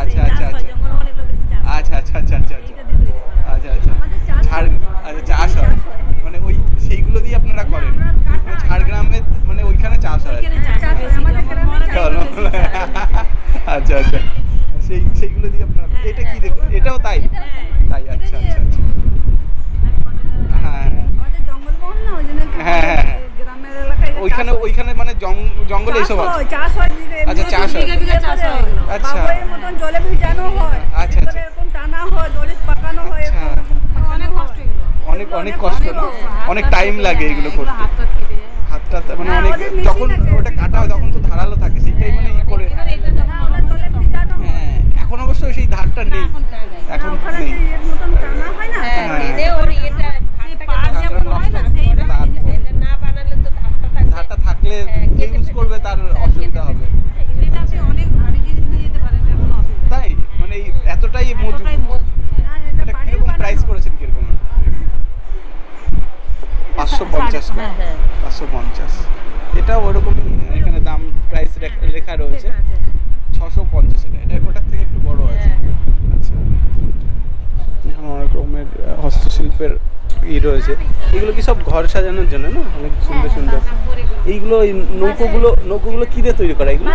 আচ্ছা আচ্ছা আচ্ছা আচ্ছা আচ্ছা আচ্ছা আচ্ছা আচ্ছা আচ্ছা, ঝাড়, আচ্ছা চাষ হয় মানে ওই সেইগুলো দিয়ে আপনারা করেন? মানে ঝাড়গ্রামে মানে ওইখানে চাষ হয়? চলো। আচ্ছা আচ্ছা, সেইগুলো দিয়ে আপনারা, এটা কি দেখো, এটাও তাই তাই? আচ্ছা আচ্ছা আচ্ছা, হ্যাঁ আমাদের জঙ্গলমহল না, ওই জন্য হ্যাঁ হ্যাঁ হ্যাঁ, গ্রামের এলাকায় ওইখানে মানে জঙ্গলে এইসব আছে? চাষ হয়। আচ্ছা, চাষ হয়। আচ্ছা। বাবুয়ের মতন জলে ভিজানো হয়, আচ্ছা, আচ্ছা। এরকম টানা হয়, দড়ি পাকানো হয়, আচ্ছা। অনেক কষ্ট। অনেক কষ্ট না? অনেক টাইম লাগে এগুলো করতে, হাতটা মানে হ্যাঁ, অনেক, ওদের machine যখন আছে। ওটা কাটা হয় তখন তো ধারালো থাকে, সেইটাই মানে ই করে। জলে ভিজানো হয়। হ্যাঁ, এখন অবশ্য সেই ধারটা নেই, এখন ওখানে নেই। সেই এর মতন টানা হয় না, হ্যাঁ। ধারটা থাকলে ইউজ করবে তার অসুবিধা হবে, তাই মানে এই এতটাই মজবুত। এটা কিরকম প্রাইস করেছেন কিরকম? 550 টাকা। 550। এটা ওরকমই, এখানে দাম প্রাইস লেখা রয়েছে 650 টাকা। এটা ওটার থেকে একটু বড় আছে। আচ্ছা, এখানে অনেক রকমের হস্তশিল্পের রয়েছে। এগুলো কি সব ঘর সাজানোর জন্য না? অনেক সুন্দর সুন্দর। এইগুলো এই নৌকোগুলো কি দিয়ে তৈরি করা? এগুলো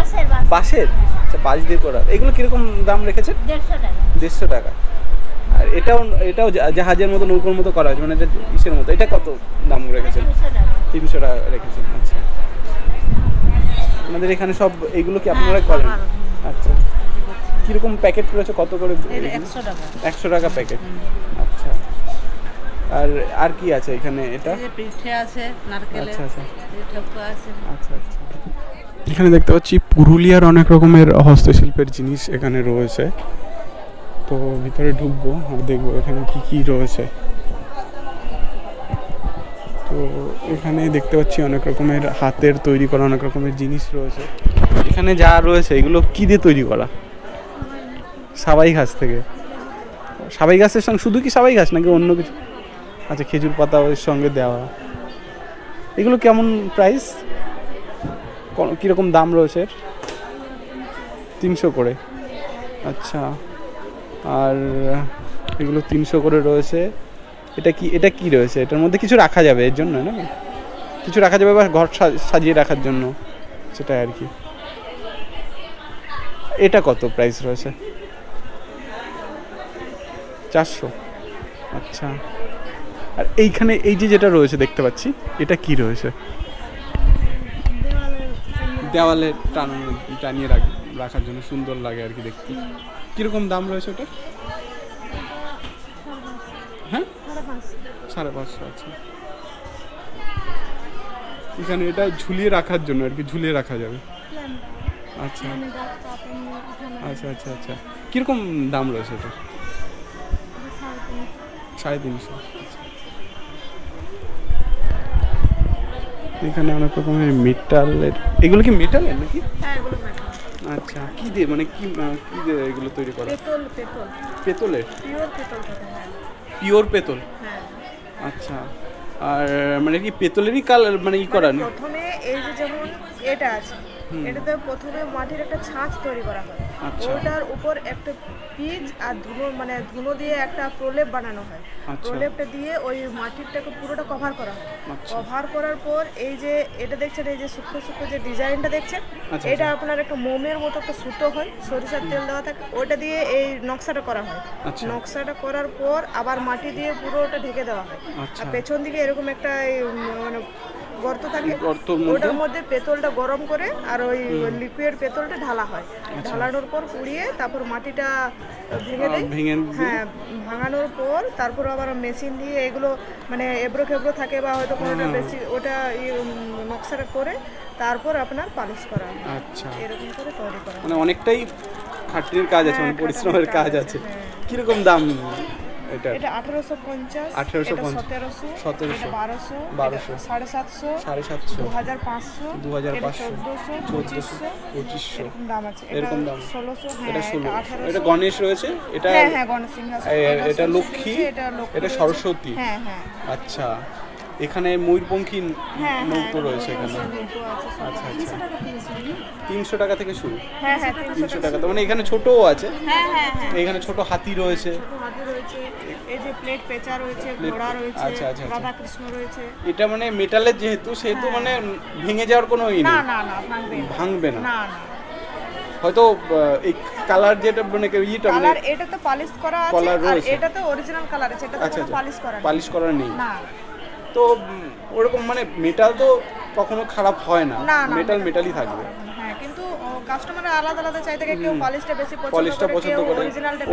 বাঁশের? আচ্ছা, বাঁশ দিয়ে করা। এগুলো কিরকম দাম রেখেছে? 150 টাকা। আর এটাও জাহাজের মতো, নৌকোর মতো করা হয়েছে, মানে এটা ইসের মতো। এটা কত দাম রেখেছেন? 300 টাকা রেখেছেন। আচ্ছা, আমাদের এখানে সব এইগুলো কি আপনারা করেন? আচ্ছা, কিরকম প্যাকেট রয়েছে, কত করে? 100 টাকা প্যাকেট। আচ্ছা, আর কি আছে এখানে? এটা পিঠে আছে, নারকেলের আচ্ছা আচ্ছা ঠোকা আছে। আচ্ছা আচ্ছা, এখানে দেখতে পাচ্ছি পুরুলিয়ার অনেক রকমের হস্তশিল্পের জিনিস এখানে রয়েছে। তো ভিতরে ঢুকবো আর দেখবো এখানে কি কি রয়েছে। তো এখানে দেখতে পাচ্ছি অনেক রকমের হাতের তৈরি করা অনেক রকমের জিনিস রয়েছে। এখানে যা রয়েছে এগুলো কি দিয়ে তৈরি করা? সাবাই ঘাস থেকে। সাবাই ঘাসের সঙ্গে শুধু কি সাবাই ঘাস নাকি অন্য কিছু? আচ্ছা, খেজুর পাতা ওর সঙ্গে দেওয়া। এগুলো কেমন প্রাইস, কীরকম দাম রয়েছে? 300 করে। আচ্ছা, আর এগুলো 300 করে রয়েছে। এটা কি রয়েছে? এটার মধ্যে কিছু রাখা যাবে এর জন্য না? কিছু রাখা যাবে বা ঘর সাজিয়ে রাখার জন্য, সেটাই আর কি। এটা কত প্রাইস রয়েছে? 400। আচ্ছা, আর এইখানে এই যেটা রয়েছে দেখতে পাচ্ছি, এটা কি রয়েছে? দেওয়ালে টানিয়ে রাখার জন্য সুন্দর লাগে আর কি দেখতে। কিরকম দাম রয়েছে ওটা? হ্যাঁ, 550। আচ্ছা, এখানে এটা ঝুলিয়ে রাখার জন্য আর কি, ঝুলিয়ে রাখা যাবে। আচ্ছা আচ্ছা আচ্ছা আচ্ছা, কিরকম দাম রয়েছে এটা? 350। এখানে অনেক রকমের মেটালের। এগুলো কি মেটালের নাকি? আচ্ছা, কি দিয়ে মানে কি দিয়ে এগুলো তৈরি করা? পেতলের? পিওর পেতল। আচ্ছা, আর মানে কি পেতলেরই কালার মানে ই করা? প্রথমে এই যে যেমন এটা আছে, এটাতে প্রথমে মাটির একটা ছাঁচ তৈরি করা হয়, আচ্ছা। ওটার উপর একটা পিচ আর ধুনো দিয়ে একটা প্রলেপ বানানো হয়। আচ্ছা। প্রলেপটা দিয়ে ওই মাটিরটাকে পুরোটা কভার করা হয়। আচ্ছা। কভার করার পর এই যে এটা দেখছেন, এই যে সূক্ষ্ম সূক্ষ্ম যে ডিজাইনটা দেখছেন, আচ্ছা, এটা আপনার একটা মোমের মতো একটা সুতো হয়, সরিষার তেল দেওয়া থাকে, ওটা দিয়ে এই নকশাটা করা হয়। আচ্ছা। নকশাটা করার পর আবার মাটি দিয়ে পুরো ওটা ঢেকে দেওয়া হয়। আচ্ছা। আর পেছন দিকে এরকম একটা মানে গর্ত থাকে, গর্তর মধ্যে? ওটার মধ্যে পেতলটা গরম করে আর ওই লিকুইড পেতলটা ঢালা হয়। ঢালানোর পর পুড়িয়ে তারপর মাটিটা ভেঙে দেয়। হ্যাঁ, ভাঙানোর পর তারপর আবার মেশিন দিয়ে এগুলো মানে এবড়ো খেবড়ো থাকে বা হয়তো কোনোটা বেশি ওটা নকশাটা করে তারপর আপনার পালিশ করা হয়। আচ্ছা, এরকম করে তৈরি করা হয়। মানে অনেকটাই খাটনির কাজ আছে, মানে পরিশ্রমের কাজ আছে। কিরকম দাম এটা? এটা 1850, 1850, 1700, 1200, 1200, 750, 750, 2500, 2500, 1400, 2500 এরকম দাম আছে। এরকম দাম। 1600, হ্যাঁ, এটা 16, 1800, এটা গণেশ রয়েছে, এটা হ্যাঁ হ্যাঁ গণেশ সিংহাসন, এটা লক্ষ্মী, এটা লক্ষ্মী, এটা সরস্বতী। হ্যাঁ হ্যাঁ আচ্ছা, এখানে ময়ূরপঙ্খী হ্যাঁ নৌকো রয়েছে এখানে। আচ্ছা আচ্ছা, 300 টাকা থেকে শুরু। হ্যাঁ হ্যাঁ 300 টাকা, তো মানে এখানে ছোটও আছে, হ্যাঁ হ্যাঁ হ্যাঁ এখানে ছোট হাতি রয়েছে, হাতি রয়েছে, এই যে প্লেট পেঁচা রয়েছে, ঘোড়া রয়েছে, আচ্ছা, আচ্ছা, আচ্ছা। রাধা কৃষ্ণ রয়েছে। এটা মানে মেটালের যেহেতু, সেহেতু মানে ভেঙে যাওয়ার কোনো ই না নেই, না না ভাঙবে না, ভাঙবে না। না না। হয়তো এই কালার যেটা মানে ইটা মানে কালার এটা তো পালিশ করা আছে, কালার আর রয়েছে। এটা তো অরিজিনাল কালার আছে, এটা তো আচ্ছা কোনো আচ্ছা, পালিশ করা নেই। পালিশ করা নেই। না তো ওরকম মানে মেটাল তো কখনো খারাপ হয় না, না, না, মেটাল মেটালই থাকবে। হ্যাঁ, কিন্তু কাস্টমাররা আলাদা আলাদা চাই থাকে, কেউ পলিশটা বেশি পলিশটা পছন্দ করে,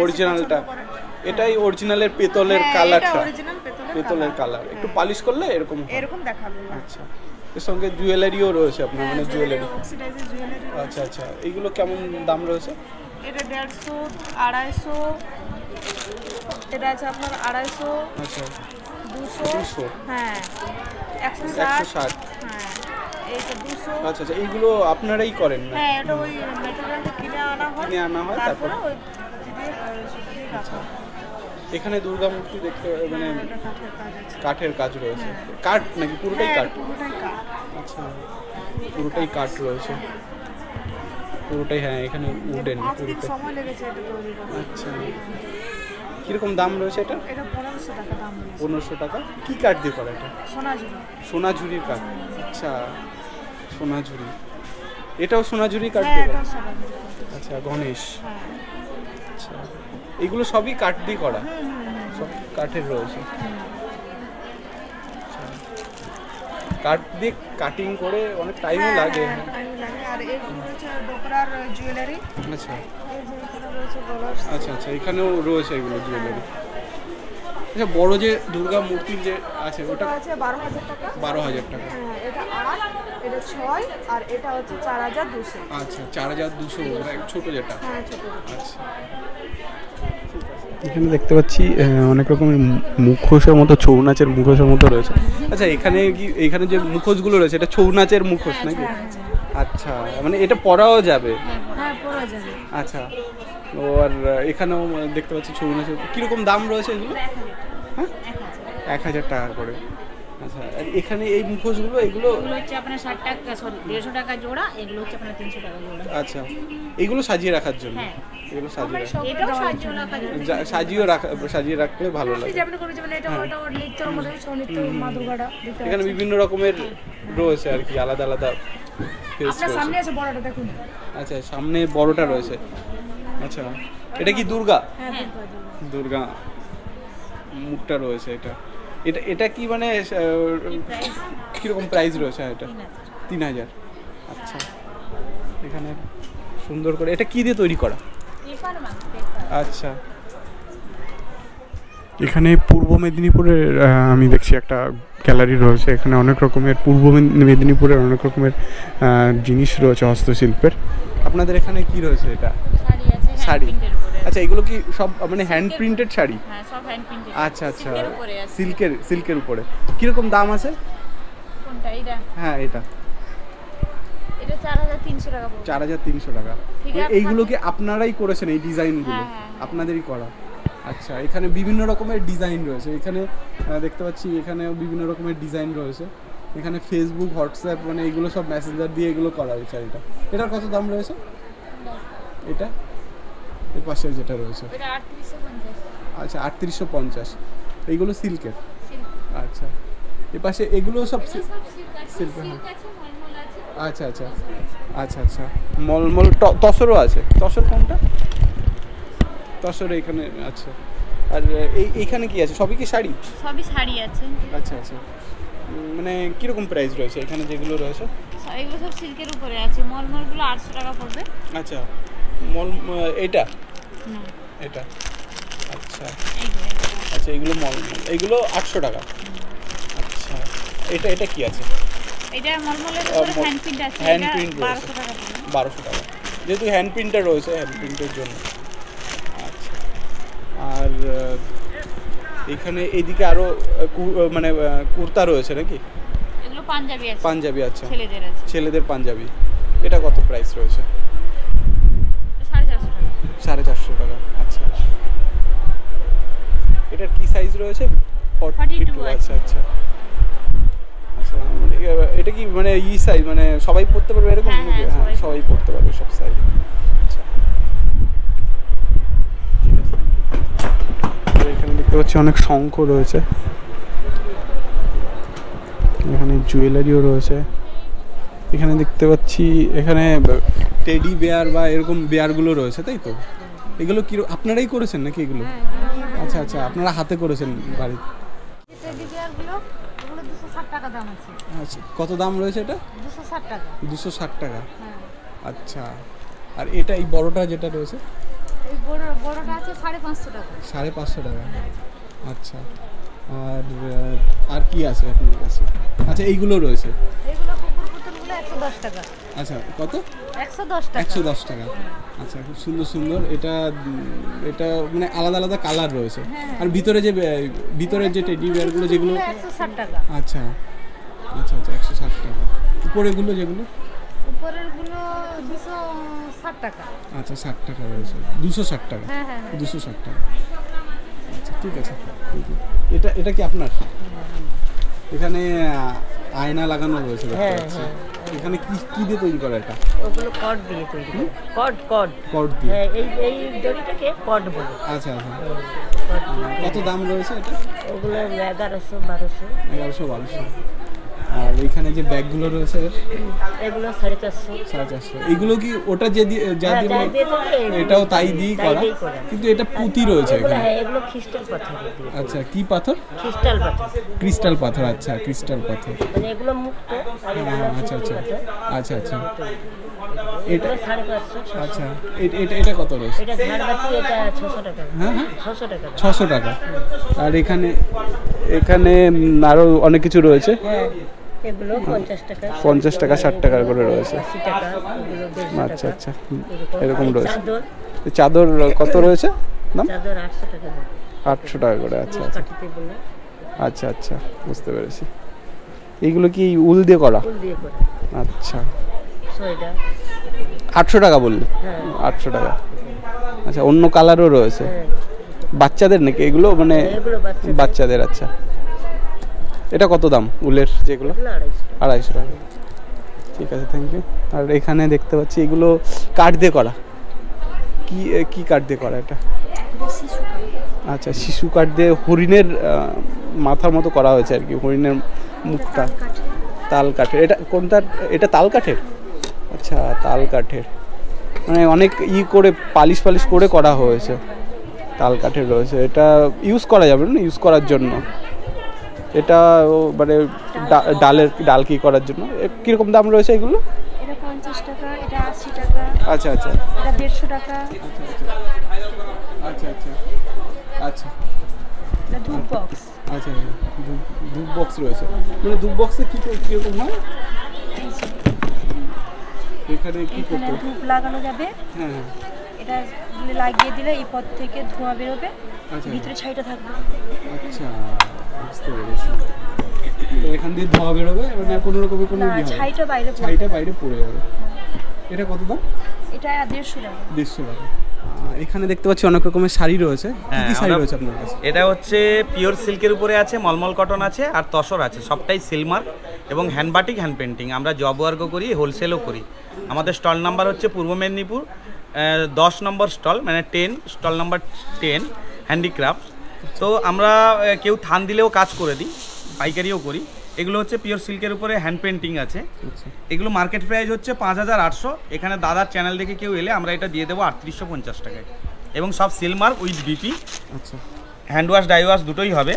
অরিজিনালটা। এটাই অরিজিনালের পেতলের এটা কালারটা, অরিজিনাল পেতলের কালার। একটু পালিশ করলে এরকম হয়। এরকম দেখাবে। আচ্ছা, এর সঙ্গে জুয়েলারিও রয়েছে আপনার, মানে জুয়েলারি। অক্সিডাইজেড জুয়েলারি। আচ্ছা আচ্ছা, এইগুলো কেমন দাম রয়েছে? এটা 150, 250, এটা আছে আপনার 250, আচ্ছা, 200, হ্যাঁ 160, 160, হ্যাঁ এইটা 200। আচ্ছা আচ্ছা, এইগুলো আপনারাই করেন না? হ্যাঁ, এটা ওই ম্যাটেরিয়ালটা কিনে আনা হয়, কিনে আনা হয়, তারপরে তারপর ওই দিয়ে সুতো দিয়ে রাখা হয়। এখানে দুর্গা মূর্তি দেখতে মানে এটা কাঠের কাজ আছে। কাঠের কাজ রয়েছে, কাঠ নাকি পুরোটাই হ্যাঁ, কাঠ? পুরোটাই কাঠ। আচ্ছা, পুরোটাই কাঠ রয়েছে, পুরোটাই। হ্যাঁ, এখানে উডেন 5 দিন পুরোটাই। সময় লেগেছে এটা তৈরি করতে। আচ্ছা, কিরকম দাম রয়েছে এটা? এটা 1500 টাকা দাম রয়েছে। 1500 টাকা। কি কাঠ দিয়ে করা এটা? সোনাঝুরি। সোনাঝুরির কাঠ। আচ্ছা, সোনাঝুরি, এটাও সোনাঝুরি কাঠ হ্যাঁ, দিয়ে এটা করা? সোনাঝুরি। আচ্ছা, গণেশ। হ্যাঁ। আচ্ছা, এগুলো সবই কাঠ দিয়ে করা, সব কাঠের রয়েছে। আচ্ছা, কাঠ দিয়ে কাটিং করে অনেক টাইমও লাগে। টাইম লাগে। আর এগুলো হচ্ছে ডোকরার জুয়েলারি। আচ্ছা এই যে এখানে রয়েছে গলার। আচ্ছা আচ্ছা, এখানেও রয়েছে এগুলো জুয়েলারি। আচ্ছা, বড় যে দুর্গা মূর্তি যে আছে ওটা এটা আছে 12000 টাকা। 12000 টাকা। হ্যাঁ, এটা 8, এটা 6, আর এটা হচ্ছে 4200। আচ্ছা, 4200, ছোট যেটা। হ্যাঁ, ছোট। আচ্ছা, এখানে দেখতে পাচ্ছি অনেক রকমের মুখোশের মতো, ছৌ নাচের মুখোশের মতো রয়েছে। আচ্ছা, এখানে কি এখানে যে মুখোশগুলো রয়েছে এটা ছৌ নাচের মুখোশ নাকি? আচ্ছা, মানে এটা পরাও যাবে? হ্যাঁ পরা যাবে। আচ্ছা, ও আর এখানেও দেখতে পাচ্ছি ছৌ নাচের। কীরকম দাম রয়েছে এগুলো? হ্যাঁ, 1000 টাকা করে। আচ্ছা, আর এখানে এই মুখোশগুলো এগুলো এগুলো হচ্ছে আপনার 60 টাকা, সরি 150 টাকা জোড়া, এগুলো হচ্ছে আপনার 300 টাকা জোড়া। আচ্ছা, এগুলো সাজিয়ে রাখার জন্য? হ্যাঁ। এগুলো সাজিয়ে এটাও সাহায্য রাখা যাবে। সাজিয়ে রাখলে ভালো লাগে। আপনি করবেন যেমন এটা ওটা ওর নিত্যর মধ্যে সৌনিত্য মা দুর্গাটা দেখতে এখানে বিভিন্ন রকমের রয়েছে আর কি, আলাদা আলাদা ফেস আপনার রয়েছে। সামনে আছে বড়টা দেখুন। আচ্ছা, সামনে বড়টা রয়েছে। আচ্ছা, এটা কি দুর্গা? হ্যাঁ দুর্গা মুখটা রয়েছে এটা। এটা এটা কি মানে কীরকম প্রাইস রয়েছে এটা? 3000। আচ্ছা, এখানে সুন্দর করে এটা কি দিয়ে তৈরি করা? আচ্ছা, এখানে পূর্ব মেদিনীপুরের আমি দেখছি একটা গ্যালারি রয়েছে। এখানে অনেক রকমের পূর্ব মেদিনীপুরের অনেক রকমের জিনিস রয়েছে হস্তশিল্পের। আপনাদের এখানে কি রয়েছে? এটা শাড়ি আছে, শাড়ি। হ্যান্ড প্রিন্টের উপরে। আচ্ছা, এগুলো কি সব মানে হ্যান্ড প্রিন্টেড শাড়ি? হ্যাঁ, সব হ্যান্ড প্রিন্টেড। আচ্ছা আচ্ছা, সিল্কের উপরে আছে। সিল্কের উপরে। কিরকম দাম আছে? কোনটা এটা? হ্যাঁ, এটা 4300 টাকা পড়বে। 4300 টাকা। ঠিক আছে, এইগুলো কি আপনারাই করেছেন এই ডিজাইনগুলো? হ্যাঁ। আপনাদেরই করা? আচ্ছা, এখানে বিভিন্ন রকমের ডিজাইন রয়েছে। এখানে দেখতে পাচ্ছি এখানেও বিভিন্ন রকমের ডিজাইন রয়েছে। এখানে ফেসবুক, হোয়াটসঅ্যাপ মানে এগুলো সব মেসেঞ্জার দিয়ে এগুলো করা হয়েছে। এটার কত দাম রয়েছে? এটা এর পাশে যেটা রয়েছে আচ্ছা 3850। এইগুলো সিল্কের? আচ্ছা এর পাশে এগুলো সব সিল্কের। আচ্ছা আচ্ছা আচ্ছা আচ্ছা মলমল তসরও আছে। তসর কোনটা? তসর এখানে আচ্ছা। আর এইখানে কি আছে? সবই কি শাড়ি? সবই শাড়ি আছে। আচ্ছা আচ্ছা মানে কীরকম প্রাইস রয়েছে এখানে যেগুলো রয়েছে? এগুলো সব সিল্কের উপরে আছে। মলমলগুলো 800 টাকা পড়বে। আচ্ছা মল এটা এটা আচ্ছা আচ্ছা এগুলো মলমল, এগুলো 800 টাকা। আচ্ছা এটা এটা কি আছে? এটা মলমলের উপরে হ্যান্ড প্রিন্ট আছে। হ্যান্ড প্রিন্ট 1200 টাকা পড়বে। 1200 টাকা যেহেতু হ্যান্ড প্রিন্টার রয়েছে, হ্যান্ড প্রিন্টের জন্য। আচ্ছা আর এখানে এইদিকে আরও মানে কুর্তা রয়েছে নাকি? এগুলো পাঞ্জাবি আছে। পাঞ্জাবি আচ্ছা ছেলেদের আছে। ছেলেদের পাঞ্জাবি। এটা কত প্রাইস রয়েছে? 450 টাকা। 450 টাকা আচ্ছা। এটার কি সাইজ রয়েছে? 42 আচ্ছা আচ্ছা আচ্ছা মানে এটা কি মানে সাইজ মানে সবাই পড়তে পারবে এরকম? হ্যাঁ সবাই পড়তে পারবে সব সাইজ। আচ্ছা এখানে দেখতে পাচ্ছি অনেক শঙ্খ রয়েছে, এখানে জুয়েলারিও রয়েছে। এখানে দেখতে পাচ্ছি এখানে টেডি বেয়ার বা এরকম বেয়ারগুলো রয়েছে, তাই তো? এগুলো কি আপনারাই করেছেন নাকি এগুলো? আচ্ছা আচ্ছা আপনারা হাতে করেছেন বাড়িতে? টেডি বিয়ারগুলো ওগুলো 260 টাকা দাম আছে। আচ্ছা কত দাম রয়েছে এটা? 260 টাকা। 260 টাকা হ্যাঁ। আচ্ছা আর এটা এই বড়টা যেটা রয়েছে? এই বড়টা আছে 550 টাকা। 550 টাকা আচ্ছা। আর কি আছে আপনার কাছে? আচ্ছা এইগুলো রয়েছে? এইগুলো কুকুর পুতুলগুলো 110 টাকা। আচ্ছা কত? 110 টাকা। 110 টাকা আচ্ছা খুব সুন্দর সুন্দর। এটা এটা মানে আলাদা আলাদা কালার রয়েছে। আর ভিতরে যে টেডি বিয়ারগুলো যেগুলো 160 টাকা। আচ্ছা আচ্ছা আচ্ছা 160 টাকা। উপরেগুলো যেগুলো? উপরেরগুলো 260 টাকা। আচ্ছা 60 টাকা রয়েছে। 260 টাকা? হ্যাঁ হ্যাঁ 260 টাকা আচ্ছা ঠিক আছে। এটা এটা কি আপনার? এখানে আয়না লাগানো রয়েছে দেখতে পাচ্ছি। এখানে কি কি দিয়ে তৈরি করা এটা? ওগুলো কট দিয়ে তৈরি করে। কট দিয়ে? হ্যাঁ এই দড়িটাকে কট বলে। আচ্ছা আচ্ছা কত দাম রয়েছে এটা? ওগুলো 1100 1200। 1100 1200। আর এইখানে যে ব্যাগগুলো রয়েছে এগুলো 450। 450। এইগুলো কি ওটা যে যা দিয়ে এটাও তাই দিয়ে করা, কিন্তু এটা পুঁতি রয়েছে এখানে? হ্যাঁ এগুলো ক্রিস্টাল পাথর দিয়ে। আচ্ছা কি পাথর? ক্রিস্টাল পাথর। ক্রিস্টাল পাথর আচ্ছা ক্রিস্টাল পাথর মানে এগুলো মুক্ত আর এগুলো আচ্ছা আচ্ছা আচ্ছা আচ্ছা এটা 550। আচ্ছা এটা কত রয়েছে? এটা ঝাড়বাতি এটা 600 টাকা। হ্যাঁ হ্যাঁ 600 টাকা। 600 টাকা। আর এখানে এখানে আরো অনেক কিছু রয়েছে। হ্যাঁ এগুলো 50 টাকা 50 টাকা 60 টাকা করে রয়েছে। 80 টাকা এগুলো 150 টাকা। আচ্ছা আচ্ছা এরকম রয়েছে। চাদর চাদর কত রয়েছে দাম? চাদর 800 টাকা। 800 টাকা করে আচ্ছা আচ্ছা কাটিতে বলে। আচ্ছা আচ্ছা বুঝতে পেরেছি। এইগুলো কি উল দিয়ে করা? ফুল দিয়ে করা। আচ্ছা সোয়েটার 800 টাকা বললে? হ্যাঁ 800 টাকা আচ্ছা। অন্য কালারও রয়েছে? হ্যাঁ বাচ্চাদের নাকি এগুলো? মানে এগুলো বাচ্চাদের আচ্ছা। এটা কত দাম উলের যেগুলো? 250 টাকা ঠিক আছে থ্যাংক ইউ। আর এখানে দেখতে পাচ্ছি এগুলো কাঠ দিয়ে করা। কি কি কাঠ দিয়ে করা এটা? আচ্ছা শিশু কাঠ দিয়ে হরিণের মাথার মতো করা হয়েছে আর কি, হরিণের মুখটা। তাল কাঠের? এটা কোনটা? এটা তাল কাঠের আচ্ছা তাল কাঠের মানে অনেক করে পালিশ করে করা হয়েছে। তাল কাঠের রয়েছে। এটা ইউজ করা যাবে না ইউজ করার জন্য? এটা মানে ডাল কি করার জন্য? কিরকম দাম রয়েছে এগুলো? এটা 50 টাকা, এটা 80 টাকা। আচ্ছা আচ্ছা এটা 150 টাকা। আচ্ছা আচ্ছা আচ্ছা এটা ধূপ বক্স। আচ্ছা ধূপ বক্স রয়েছে। মানে ধূপ বক্সে কি কিরকম হয়? এখানে কি করতে? ধূপ লাগানো যাবে। হ্যাঁ হ্যাঁ এটা লাগিয়ে দিলে এই পথ থেকে ধোঁয়া বেরোবে, আচ্ছা ভিতরে ছাইটা থাকবে। আচ্ছা বুঝতে পেরেছি। তো এখান দিয়ে ধোঁয়া বেরোবে মানে কোনো রকমের কোনো ছাইটা বাইরে পড়ে যাবে। এটা কত দাম? এটা 150 টাকা। 150 টাকা। এখানে দেখতে পাচ্ছি অনেক রকমের শাড়ি রয়েছে। কি কি শাড়ি রয়েছে আপনার কাছে? এটা হচ্ছে পিওর সিল্কের উপরে আছে, মলমল কটন আছে আর তসর আছে, সবটাই সিলমার্ক এবং হ্যান্ড বাটিক হ্যান্ড পেন্টিং। আমরা জব ওয়ার্কও করি, হোলসেলও করি। আমাদের স্টল নাম্বার হচ্ছে পূর্ব মেদিনীপুর 10 নম্বর স্টল, মানে 10 স্টল নাম্বার 10 হ্যান্ডিক্রাফট। তো আমরা কেউ থান দিলেও কাজ করে দিই, পাইকারিও করি। এগুলো হচ্ছে পিওর সিল্কের উপরে হ্যান্ড পেন্টিং আছে। এগুলো মার্কেট প্রাইস হচ্ছে 5800। এখানে দাদার চ্যানেল দেখে কেউ এলে আমরা এটা দিয়ে দেবো 3850 টাকায়, এবং সব সিলমার্ক উইথ বিপি। আচ্ছা, হ্যান্ড ওয়াশ ডাই ওয়াশ দুটোই হবে।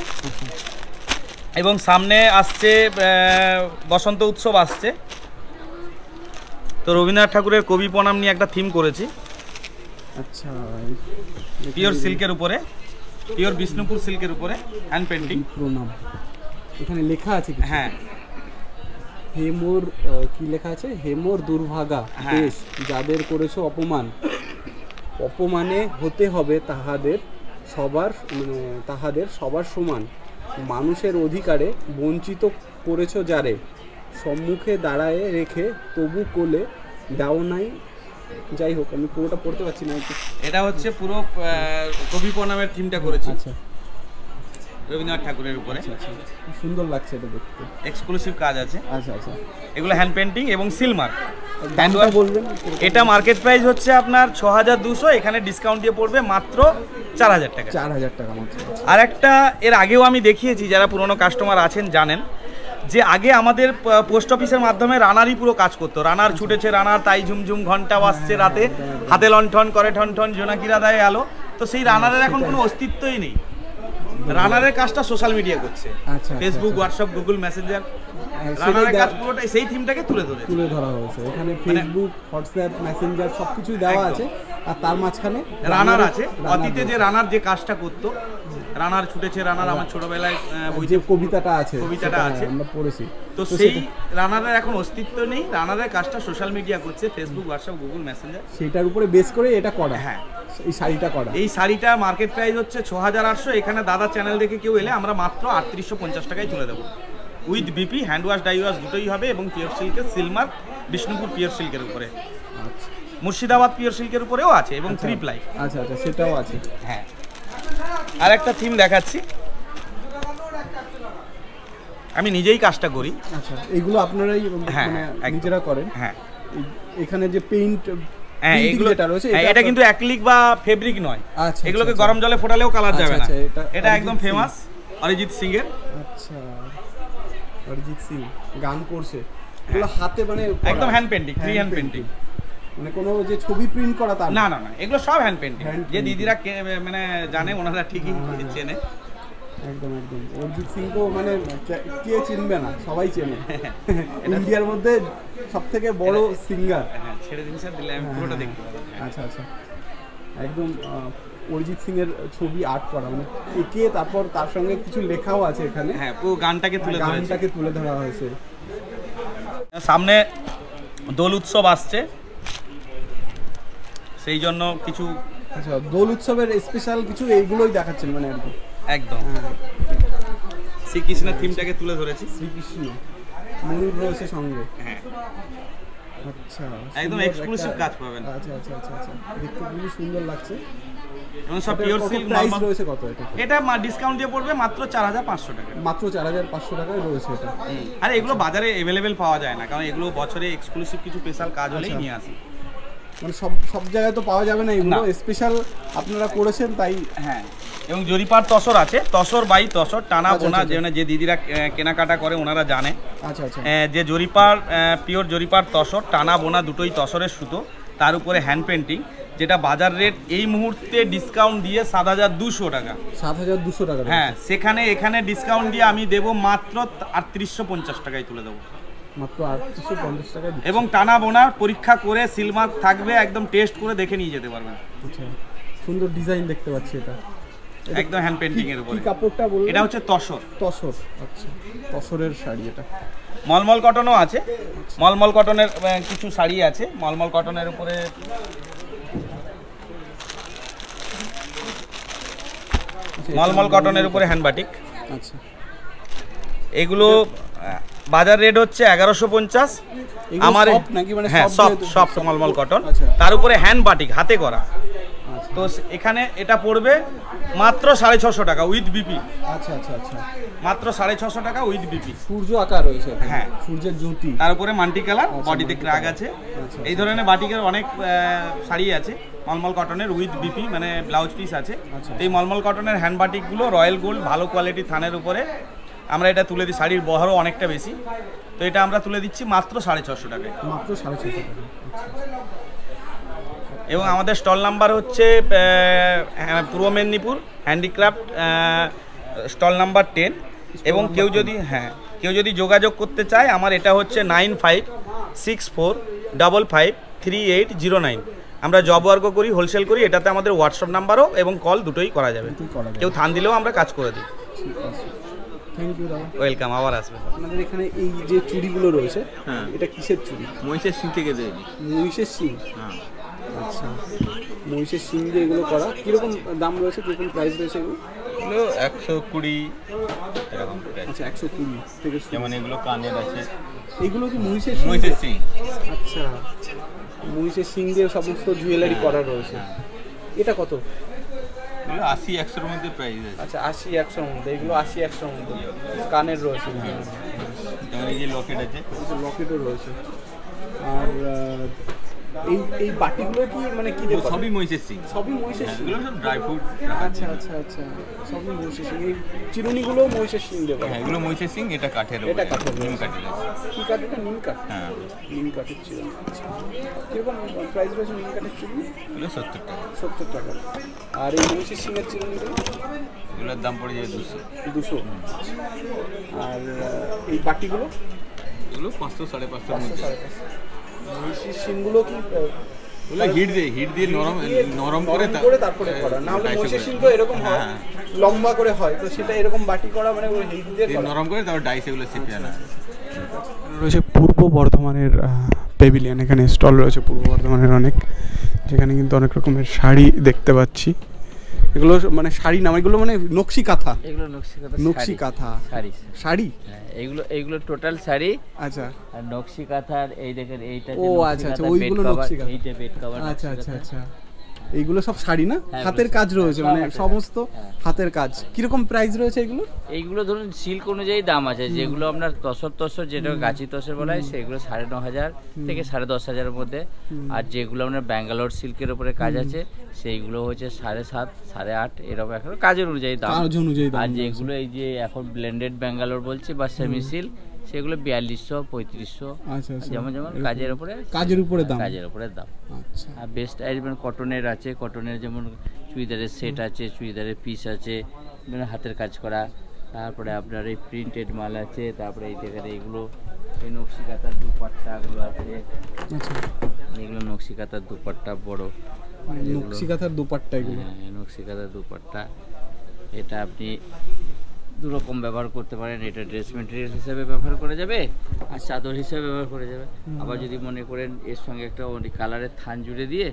এবং সামনে আসছে বসন্ত উৎসব আসছে, তো রবীন্দ্রনাথ ঠাকুরের কবি প্রণাম নিয়ে একটা থিম করেছি। আচ্ছা, পিওর সিল্কের উপরে, পিওর বিষ্ণুপুর সিল্কের উপরে হ্যান্ড পেন্টিং প্রণাম। এখানে লেখা আছে কি? হ্যাঁ, হে মোর কি লেখা আছে? হে মোর দুর্ভাগা দেশ, যাদের করেছো অপমান, অপমানে হতে হবে তাহাদের সবার সমান। মানুষের অধিকারে বঞ্চিত করেছো যারে, সম্মুখে দাঁড়ায় রেখে তবু কোলে দাও নাই। যাই হোক, আমি পুরোটা পড়তে পারছি না। এটা হচ্ছে পুরো কবি প্রণামের থিমটা করেছি। আচ্ছা, রবীন্দ্রনাথ ঠাকুরের উপরে। আচ্ছা, খুব সুন্দর লাগছে এটা দেখতে। এক্সক্লুসিভ কাজ আছে। আচ্ছা আচ্ছা, এগুলো হ্যান্ড পেন্টিং এবং সিলমার্ক। দামটা বলবেন? এটা মার্কেট প্রাইস হচ্ছে আপনার 6200, এখানে ডিসকাউন্ট দিয়ে পড়বে মাত্র 4000 টাকা। 4000 টাকা মাত্র। আর একটা এর আগেও আমি দেখিয়েছি, যারা পুরনো কাস্টমার আছেন জানেন, যে আগে আমাদের পোস্ট অফিসের মাধ্যমে রানারই পুরো কাজ করতো। রানার ছুটেছে, রানার তাই ঝুমঝুম ঘন্টা বাজছে রাতে, হাতে লণ্ঠন করে ঠন ঠন জোনাকিরা দেয় আলো। তো সেই রানারের এখন কোনো অস্তিত্বই নেই। রানারের কাজটা সোশ্যাল মিডিয়া করছে, ফেসবুক, হোয়াটসঅ্যাপ, গুগল মেসেঞ্জার। রানারের কাজ পুরোটাই সেই থিমটাকে তুলে ধরা হয়েছে। এখানে ফেসবুক, হোয়াটসঅ্যাপ, মেসেঞ্জার সবকিছু দেওয়া আছে, আর তার মাঝখানে রানার আছে। অতীতে যে রানার যে কাজটা করতো, রানার ছুটেছে, রানার আমার ছোটবেলায় ওই যে কবিতাটা আছে আমরা পড়েছি। তো সেই রানারের এখন অস্তিত্ব নেই। রানারের কাজটা সোশ্যাল মিডিয়া করছে, ফেসবুক, হোয়াটসঅ্যাপ, গুগল মেসেঞ্জার, সেটার উপরে বেস করে এটা করা। হ্যাঁ, এই শাড়িটা মার্কেট প্রাইস হচ্ছে 6800। এখানে দাদা চ্যানেল দেখে কেউ এলে আমরা মাত্র 3850 টাকায় তুলে দেবো, with BP, hand wash dye wash দুটোই হবে, এবং পিওর সিল্কের সিলমার্ক, বিষ্ণুপুর পিওর সিল্কের উপরে, মুর্শিদাবাদ পিওর সিল্কের উপরেও আছে, এবং 3 প্লাই। আচ্ছা আচ্ছা, সেটাও আছে। হ্যাঁ, আর একটা থিম দেখাচ্ছি, আমি নিজেই কাজটা করি। আচ্ছা, এইগুলো আপনারাই নিজেরা করেন? হ্যাঁ, এখানে যে পেইন্ট, হ্যাঁ, এগুলো এটা কিন্তু অ্যাক্রিলিক বা ফেব্রিক নয়। আচ্ছা, এগুলোকে গরম জলে ফোটালেও কালার যাবে না। এটা একদম ফেমাস অরিজিৎ সিং এর। আচ্ছা, অরিজিৎ সিং গান করছে, এগুলো হাতে মানে একদম hand painting, free hand painting, মানে কোনো যে ছবি প্রিন্ট করা তা না। না না, এগুলো সব হ্যান্ড পেইন্টিং। যে দিদিরা মানে জানে, ওনারা ঠিকই চেনে। একদম একদম, অরিজিৎ সিং তো মানে কে চিনবে না, সবাই চেনে। ইন্ডিয়ার মধ্যে সবথেকে বড় সিঙ্গার। হ্যাঁ, ছেড়ে দিন স্যার, দিলে আমি পুরোটা দেখতে পাবো। আচ্ছা আচ্ছা, একদম অরিজিৎ সিং এর ছবি আর্ট করা, মানে এঁকে তারপর তার সঙ্গে কিছু লেখাও আছে এখানে। হ্যাঁ, পুরো গানটাকে তুলে ধরা হয়েছে। সামনে দোল উৎসব আসছে, সেই জন্য কিছু। আচ্ছা, দোল উৎসবের স্পেশাল কিছু এইগুলোই দেখাচ্ছেন মানে আর কি? একদম, শ্রীকৃষ্ণের থিমটাকে তুলে ধরেছি। শ্রীকৃষ্ণ, ময়ূর রয়েছে সঙ্গে। হ্যাঁ, আচ্ছা, একদম এক্সক্লুসিভ কাজ পাবেন। আচ্ছা আচ্ছা আচ্ছা আচ্ছা, দেখতে খুবই সুন্দর লাগছে। এবং সব পিওর সিল্ক। প্রাইস রয়েছে কত এটা? এটা ডিসকাউন্ট দিয়ে পড়বে মাত্র 4500 টাকা। মাত্র 4500 টাকায় রয়েছে এটা। আর এগুলো বাজারে अवेलेबल পাওয়া যায় না, কারণ এগুলো বছরে এক্সক্লুসিভ কিছু স্পেশাল কাজ হলেই নিয়ে আসি। মানে সব জায়গায় তো পাওয়া যাবে না, এগুলো স্পেশাল আপনারা করেছেন তাই। হ্যাঁ, এবং জরিপার তসর আছে, তসর বাই তসর, টানা বোনা, যে দিদিরা কেনাকাটা করে ওনারা জানে। আচ্ছা আচ্ছা, যে জরিপার, পিওর জরিপার তসর, টানা বোনা দুটোই তসরের সুতো, তার উপরে হ্যান্ড পেন্টিং, যেটা বাজার রেট এই মুহূর্তে ডিসকাউন্ট দিয়ে 7200 টাকা। 7200 টাকা? হ্যাঁ, সেখানে এখানে ডিসকাউন্ট দিয়ে আমি দেবো মাত্র 3850 টাকায় তুলে দেবো, মাত্র 3850 টাকায়। এবং টানা বোনা পরীক্ষা করে সিলমার্ক থাকবে, একদম টেস্ট করে দেখে নিয়ে যেতে পারবেন। আচ্ছা, সুন্দর ডিজাইন দেখতে পাচ্ছি। এটা একদম হ্যান্ড পেন্টিং এর উপরে। কি কাপড়টা বললেন? এটা হচ্ছে তসর। তসর, আচ্ছা, তসরের শাড়ি। এটা মলমল কটনও আছে, মলমল কটনের কিছু শাড়ি আছে, মলমল কটনের উপরে। মলমল কটনের উপরে হ্যান্ড বাটিক। আচ্ছা, এগুলো বাজার রেট হচ্ছে 1150। এগুলো আমার soft নাকি? মানে হ্যাঁ soft সফট যেহেতু- মলমল কটন, আচ্ছা। তার উপরে হ্যান্ড বাটিক হাতে করা। তো এখানে এটা পড়বে মাত্র 650 টাকা উইথ বিপি। আচ্ছা আচ্ছা আচ্ছা, মাত্র 650 টাকা উইথ বিপি। সূর্য আকার রয়েছে এখানে। হ্যাঁ। সূর্যের জ্যোতি। তার উপরে মাল্টি কালার, বডিতে multi ক্র্যাক colour। আছে। আচ্ছা, এই ধরনের বাটিকের অনেক শাড়ি আছে মলমল কটনের উইথ বিপি, মানে ব্লাউজ পিস আছে। আচ্ছা। এই মলমল কটনের হ্যান্ড বাটিকগুলো রয়্যাল গোল্ড ভালো কোয়ালিটি থানের উপরে আমরা এটা তুলে দিই। শাড়ির বহরও অনেকটা বেশি, তো এটা আমরা তুলে দিচ্ছি মাত্র 650 টাকায়। মাত্র 650 টাকা। এবং আমাদের স্টল নাম্বার হচ্ছে পূর্ব মেদিনীপুর হ্যান্ডিক্রাফট স্টল নাম্বার 10। এবং কেউ যদি যোগাযোগ করতে চায়, আমার এটা হচ্ছে 9564553809। আমরা জব ওয়ার্ক করি, হোলসেল করি। এটাতে আমাদের হোয়াটসঅ্যাপ নাম্বারও এবং কল দুটোই করা যাবে। কেউ থান দিলেও আমরা কাজ করে দিই। থ্যাংক ইউ দাদা। ওয়েলকাম, আবার আসবেন। আপনাদের এখানে এই যে চুড়িগুলো রয়েছে, এটা কিসের চুড়ি? মহিষের সিং থেকে তৈরি। মহিষের শিং। হ্যাঁ। আচ্ছা, মহিষের শিং দিয়ে এগুলো করা। কীরকম দাম রয়েছে, কীরকম প্রাইস রয়েছে এগুলো? এগুলো 120 এরকম প্রাইস। আচ্ছা, 120 থেকে শুরু। যেমন এগুলো কানের আছে। এগুলো কি মহিষের সিং? আচ্ছা, মহিষের শিং দিয়ে সমস্ত জুয়েলারি করা রয়েছে। এটা কত? এগুলো 80-100 এর মধ্যে প্রাইস আছে। আচ্ছা, 80-100 এর মধ্যে। এগুলো 80-100 এর মধ্যে কানের রয়েছে। যেমন এই যে লকেট আছে, লকেটও রয়েছে। আর এই বাটিগুলো কি মানে কি দিয়ে? সবই মহিষের সিং। সবই মহিষের শিং। এগুলো সব ড্রাই ফ্রুট। আচ্ছা আচ্ছা আচ্ছা, সবই মহিষের শিং। এই চিরুনিগুলো মহিষের শিং দেবো। হ্যাঁ, এগুলো মহিষের সিং। এটা কাঠের। এটা কাঠের, নিম কাঠের আছে। কি কাঠ এটা? নিম কাঠ। হ্যাঁ, নিম কাঠের চিরুনি। আচ্ছা, কীরকম প্রাইস রয়েছে নিম কাঠের চিরুনি? এগুলো 70 টাকা। 70 টাকা। আর এই মহিষের শিংয়ের চিরুনিগুলো? এগুলোর দাম পড়ে যায় 200। 200। আর এই বাটিগুলো? এগুলো 500-550 এর মধ্যে। মহিষের শিংগুলো কি ওগুলো হিট দিয়ে নরম করে তারপরে করা? না হলে মহিষের শিং তো এরকম হয়, লম্বা করে হয়, তো সেটা এরকম বাটি করা মানে ওই হিট দিয়ে নরম করে তারপর ডাইস এগুলো শিখে আনা রয়েছে। পূর্ব বর্ধমানের পেভিলিয়ন, এখানে স্টল রয়েছে পূর্ব বর্ধমানের অনেক, যেখানে কিন্তু অনেক রকমের শাড়ি দেখতে পাচ্ছি। এগুলো মানে শাড়ি নাম, এগুলো মানে নকশি কাঁথা। এগুলো নকশি কাঁথা শাড়ি। হ্যাঁ, এইগুলো টোটাল শাড়ি। আচ্ছা। আর নকশি কাঁথার এই দেখেন এইটা ও আচ্ছা আচ্ছা, ওইগুলো নকশি কাঁথা। এইটা বেড কভার। আচ্ছা আচ্ছা আচ্ছা, এইগুলো সব শাড়ি না? হাতের কাজ রয়েছে, মানে সমস্ত হাতের কাজ। কিরকম প্রাইস রয়েছে এগুলো? এইগুলো ধরুন সিল্ক অনুযায়ী দাম আছে। যেগুলো আপনার তসর যেটা গাছি তসর বলা হয়, সেগুলো 9,500 থেকে 10,500 এর মধ্যে। আর যেগুলো আপনার ব্যাঙ্গালোর সিল্কের উপরে কাজ আছে, সেইগুলো হচ্ছে 7,500, 8,500 এরকম একটা কাজের অনুযায়ী দাম। আর যেগুলো এই যে এখন ব্লেন্ডেড ব্যাঙ্গালোর বলছে বা সেমি সিল্ক, সেগুলো 4200-3500। আচ্ছা আচ্ছা, যেমন কাজের উপরে দাম। আচ্ছা। আর বেস্ট আসবেন কটনের আছে। কটনের যেমন চুড়িদারের সেট আছে, চুড়িদারের পিস আছে, মানে হাতের কাজ করা। তারপরে আপনার এই প্রিন্টেড মাল আছে। তারপরে এই দেখেন এইগুলো এই নকশি কাঁথার দুপাট্টাগুলো আছে। আচ্ছা, এগুলো নকশি কাঁথার দুপাট্টা বড়। নকশি কাঁথার দুপাট্টা এগুলো? হ্যাঁ, নকশি কাঁথার দুপাট্টা। এটা আপনি দুরকম ব্যবহার করতে পারেন। এটা ড্রেস মেটেরিয়াল হিসেবে ব্যবহার করা যাবে, আর চাদর হিসেবে ব্যবহার করা যাবে। আবার যদি মনে করেন এর সঙ্গে একটা কালারের থান জুড়ে দিয়ে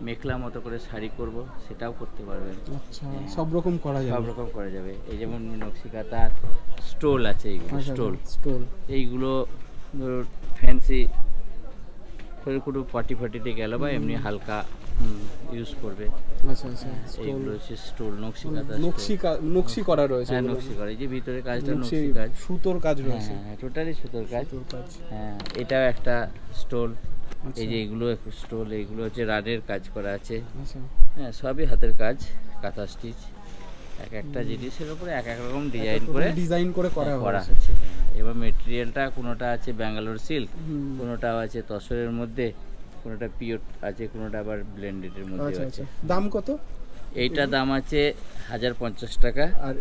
মেখলা মতো করে শাড়ি করব, সেটাও করতে পারবেন। আচ্ছা, সব রকম করা যাবে। এই যেমন নকশি কাঁথার স্টোল আছে, এইগুলো স্টোল। এইগুলো ফ্যান্সি কোনো পার্টিতে গেল বা এমনি হালকা ইউজ করবে। আচ্ছা আচ্ছা, এইগুলো হচ্ছে স্টোল, নকশি কাঁথা। নকশি করা রয়েছে। হ্যাঁ, নকশি করা। এই যে ভিতরে কাজটা নকশি কাজ, সুতোর কাজ রয়েছে। হ্যাঁ, টোটালি সুতোর কাজ। হ্যাঁ, এটাও একটা স্টোল। এই যে এগুলো স্টোল, এইগুলো হচ্ছে রানের কাজ করা আছে। হ্যাঁ, সবই হাতের কাজ, কাঁথা স্টিচ। এক একটা জিনিসের উপরে এক এক রকম ডিজাইন করে করা হচ্ছে। এবার মেটেরিয়ালটা কোনোটা আছে ব্যাঙ্গালোর সিল্ক, কোনোটা আছে তসরের মধ্যে, কোনোটা পিওর আছে, কোনোটা আবার ব্লেন্ডেডের মধ্যে আছে। দাম কত? এইটা দাম আছে 1050 টাকা। আর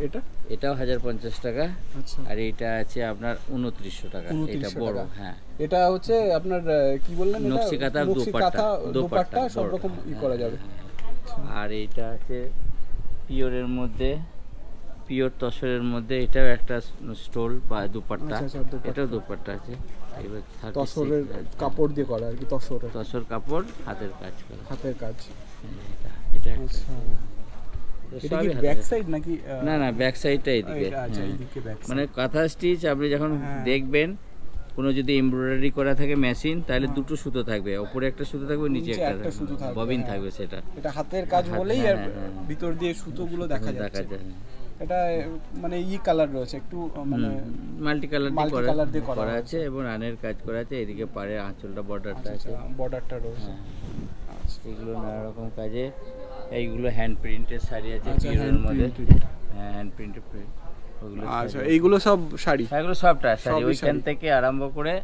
এটাও 1050 টাকা। আর এইটা আছে আপনার 2900 টাকা। এটা বড়। হ্যাঁ, এটা হচ্ছে আপনার কি বললেন, নকশি কাঁথা দুপাট্টা সব রকম করা যাবে। আর এইটা আছে পিওরের মধ্যে, পিওর তসরের মধ্যে। এটাও একটা স্টোল বা দুপাট্টা। এটাও দুপাট্টা আছে। এবার তসরের কাপড় দিয়ে করা আর কি। তসর কাপড়, হাতের কাজ। এটা ব্যাক সাইড নাকি? না, ব্যাক সাইডটা এইদিকে। মানে কাঁথা স্টিচ আপনি যখন দেখবেন কোনো যদি এমব্রয়ডারি করা থাকে মেশিন তাহলে দুটো সুতো থাকবে, উপরে একটা সুতো থাকবে, নিচে একটা সুতো থাকবে, ববিন থাকবে। সেটা এটা হাতের কাজ বলেই আর ভিতর দিয়ে সুতোগুলো দেখা যায়। এটা মানে কালার রয়েছে একটু, মানে মাল্টি কালার দিয়ে করা আছে এবং রানের কাজ করা আছে। এদিকে পাড়ে আঁচলটা বর্ডারটা আছে, বর্ডারটা রয়েছে। এগুলো নানা রকম কাজে। এইগুলো হ্যান্ড প্রিন্টের শাড়ি আছে পিওরের মধ্যে, হ্যাঁ হ্যান্ড প্রিন্টেড ওগুলো। আচ্ছা এইগুলো সব শাড়ি, এগুলো সবটা শাড়ি, ওইখান থেকে আরম্ভ করে